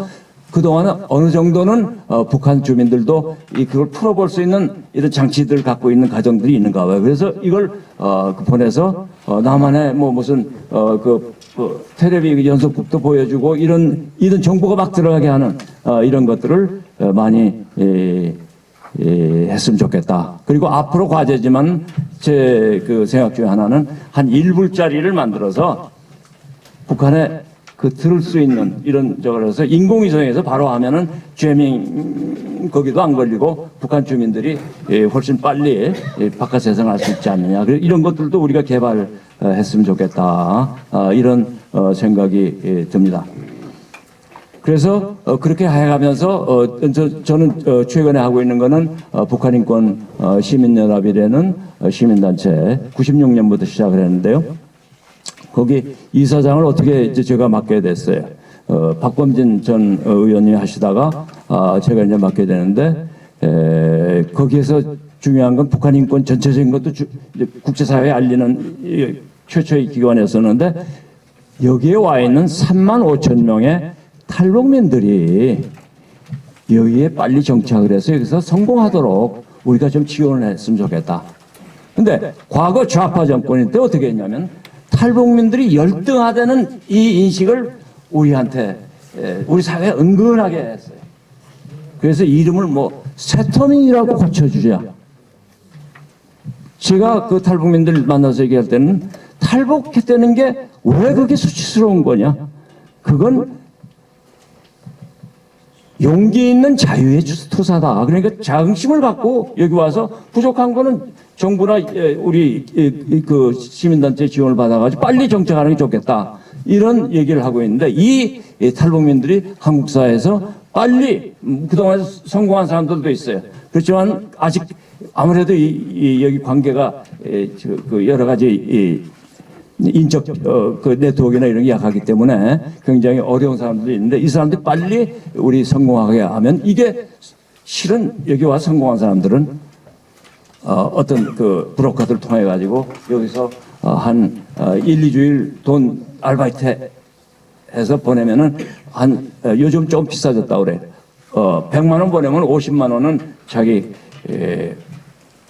A: 그동안은 어느 정도는 북한 주민들도 그걸 풀어볼 수 있는 이런 장치들을 갖고 있는 가정들이 있는가 봐요. 그래서 이걸 보내서 남한에 뭐 무슨 텔레비 연속극도 보여주고 이런 정보가 막 들어가게 하는 이런 것들을 많이 했으면 좋겠다. 그리고 앞으로 과제지만 제 생각 중에 하나는 한 1불짜리를 만들어서 북한에 들을 수 있는 이런 그래서 인공위성에서 바로 하면은 죄밍 거기도 안 걸리고 북한 주민들이 훨씬 빨리 바깥 세상을 알 수 있지 않느냐. 이런 것들도 우리가 개발했으면 좋겠다. 이런 생각이 듭니다. 그래서 그렇게 해가면서 저는 최근에 하고 있는 거는 북한인권 시민연합이라는 시민단체 96년부터 시작을 했는데요. 거기 이사장을 어떻게 이제 제가 맡게 됐어요. 박범진 전 의원이 하시다가 제가 이제 맡게 되는데 거기에서 중요한 건 북한 인권 전체적인 것도 이제 국제사회에 알리는 최초의 기관이었었는데 여기에 와 있는 3만 5천 명의 탈북민들이 여기에 빨리 정착을 해서 여기서 성공하도록 우리가 좀 지원을 했으면 좋겠다. 근데 과거 좌파 정권일 때 어떻게 했냐면 탈북민들이 열등하다는 이 인식을 우리한테 우리 사회에 은근하게 했어요. 그래서 이름을 뭐 세터민이라고 고쳐주자. 제가 그 탈북민들 만나서 얘기할 때는 탈북했다는 게 왜 그게 수치스러운 거냐? 그건 용기 있는 자유의 투사다. 그러니까 자긍심을 갖고 여기 와서 부족한 거는 정부나 우리 그 시민단체 지원을 받아가지고 빨리 정착하는 게 좋겠다. 이런 얘기를 하고 있는데 이 탈북민들이 한국 사회에서 빨리 그동안 성공한 사람들도 있어요. 그렇지만 아직 아무래도 여기 관계가 그 여러 가지 인적 그 네트워크나 이런 게 약하기 때문에 굉장히 어려운 사람들이 있는데 이 사람들이 빨리 우리 성공하게 하면 이게 실은 여기 와서 성공한 사람들은 어떤 그 브로커들을 통해 가지고 여기서 한 1~2주일 돈 아르바이트 해서 보내면은 요즘 좀 비싸졌다고 그래. 100만 원 보내면 50만 원은 자기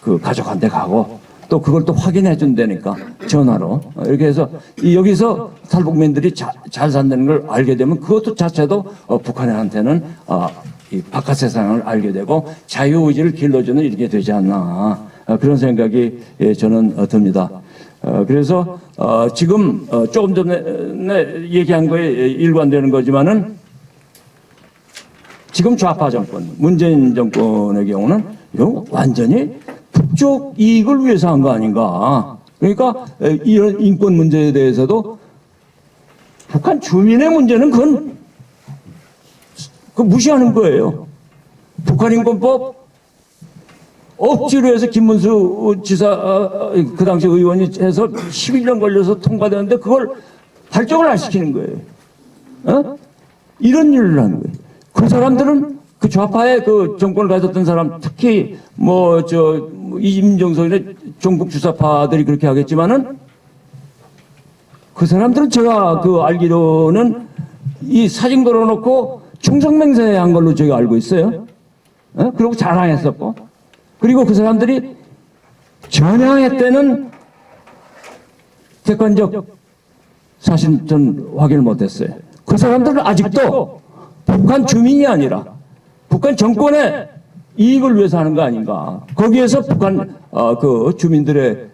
A: 그 가족한테 가고 또 그걸 또 확인해 준다니까 전화로. 이렇게 해서 여기서 탈북민들이 잘 산다는 걸 알게 되면 그것도 자체도 북한한테는 이 바깥 세상을 알게 되고 자유의지를 길러주는 이렇게 되지 않나 그런 생각이 저는 듭니다. 그래서 지금 조금 전에 얘기한 거에 일관되는 거지만은 지금 좌파 정권, 문재인 정권의 경우는 이거 완전히 북쪽 이익을 위해서 한 거 아닌가. 그러니까 이런 인권 문제에 대해서도 북한 주민의 문제는 그건 무시하는 거예요. 북한인권법 억지로 해서 김문수 지사 그 당시 의원이 해서 11년 걸려서 통과되는데 그걸 발족을 안 시키는 거예요. 이런 일을 하는 거예요. 그 사람들은 그 좌파의 그 정권을 가졌던 사람 특히 이임정석이나 종북 주사파들이 그렇게 하겠지만은 그 사람들은 제가 그 알기로는 이 사진 걸어놓고 충성맹세 한 걸로 제가 알고 있어요. 그리고 자랑했었고 그리고 그 사람들이 전향회 때는 객관적 사실 전 확인을 못했어요. 그 사람들은 아직도 북한 주민이 아니라 북한 정권의 이익을 위해서 하는 거 아닌가. 거기에서 북한 그 주민들의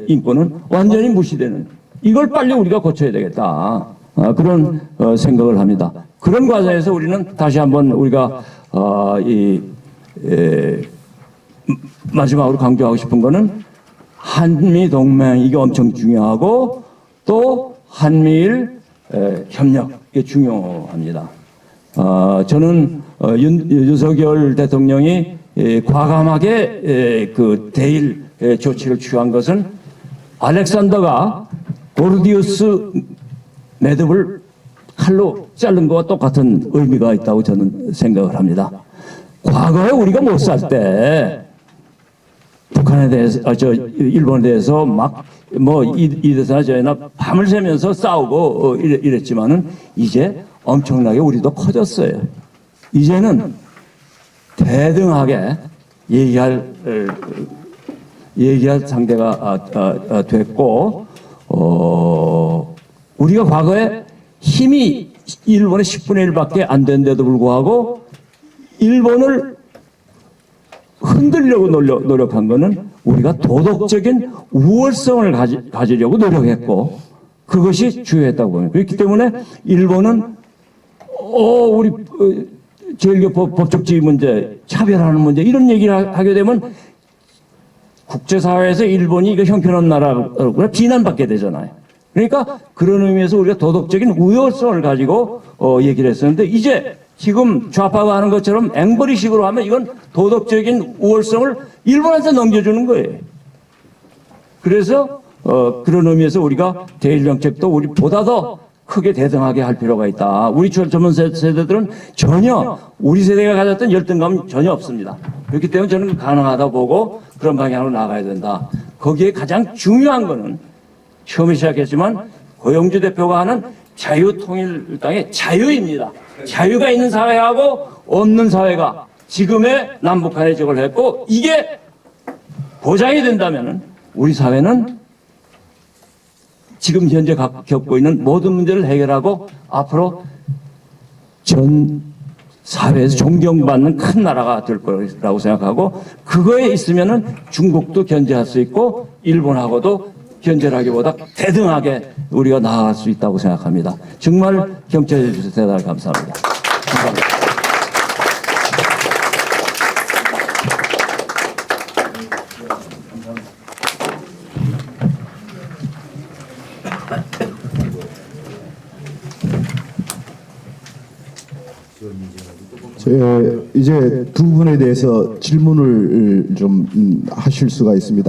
A: 인권은 완전히 무시되는 이걸 빨리 우리가 고쳐야 되겠다. 그런 생각을 합니다. 그런 과정에서 우리는 다시 한번 우리가 마지막으로 강조하고 싶은 거는 한미 동맹 이게 엄청 중요하고 또 한미일 협력이 중요합니다. 저는 윤석열 대통령이 과감하게 그 대일 조치를 취한 것은 알렉산더가 고르디우스 매듭을 칼로 자른 것과 똑같은 의미가 있다고 저는 생각을 합니다. 과거에 우리가 못 살 때 북한에 대해서 일본에 대해서 막 뭐 이래서나 저래나 밤을 새면서 싸우고 이랬지만은 이제 엄청나게 우리도 커졌어요. 이제는 대등하게 얘기할 상대가 됐고 우리가 과거에 힘이 일본의 10분의 1밖에 안 된데도 불구하고 일본을 흔들려고 노력한 것은 우리가 도덕적인 우월성을 가지려고 노력했고 그것이 주요했다고 봅니다. 그렇기 때문에 일본은 우리 제일교포 법적지위 문제, 차별하는 문제 이런 얘기를 하게 되면 국제사회에서 일본이 이거 형편없는 나라로 비난받게 되잖아요. 그러니까 그런 의미에서 우리가 도덕적인 우월성을 가지고 얘기를 했었는데 이제 지금 좌파가 하는 것처럼 앵벌이식으로 하면 이건 도덕적인 우월성을 일본한테 넘겨주는 거예요. 그래서 그런 의미에서 우리가 대일 정책도 우리보다 더 크게 대등하게 할 필요가 있다. 우리 젊은 세대들은 전혀 우리 세대가 가졌던 열등감은 전혀 없습니다. 그렇기 때문에 저는 가능하다 보고 그런 방향으로 나가야 된다. 거기에 가장 중요한 거는 처음에 시작했지만 고영주 대표가 하는 자유통일당의 자유입니다. 자유가 있는 사회하고 없는 사회가 지금의 남북한의 적을 했고 이게 보장이 된다면 우리 사회는 지금 현재 겪고 있는 모든 문제를 해결하고 앞으로 전 사회에서 존경받는 큰 나라가 될 거라고 생각하고 그거에 있으면은 중국도 견제할 수 있고 일본하고도 견제하기보다 대등하게 우리가 나아갈 수 있다고 생각합니다. 정말 경청해 주셔서 대단히 감사합니다. 감사합니다.
B: 이제 두 분에 대해서 질문을 좀 하실 수가 있습니다.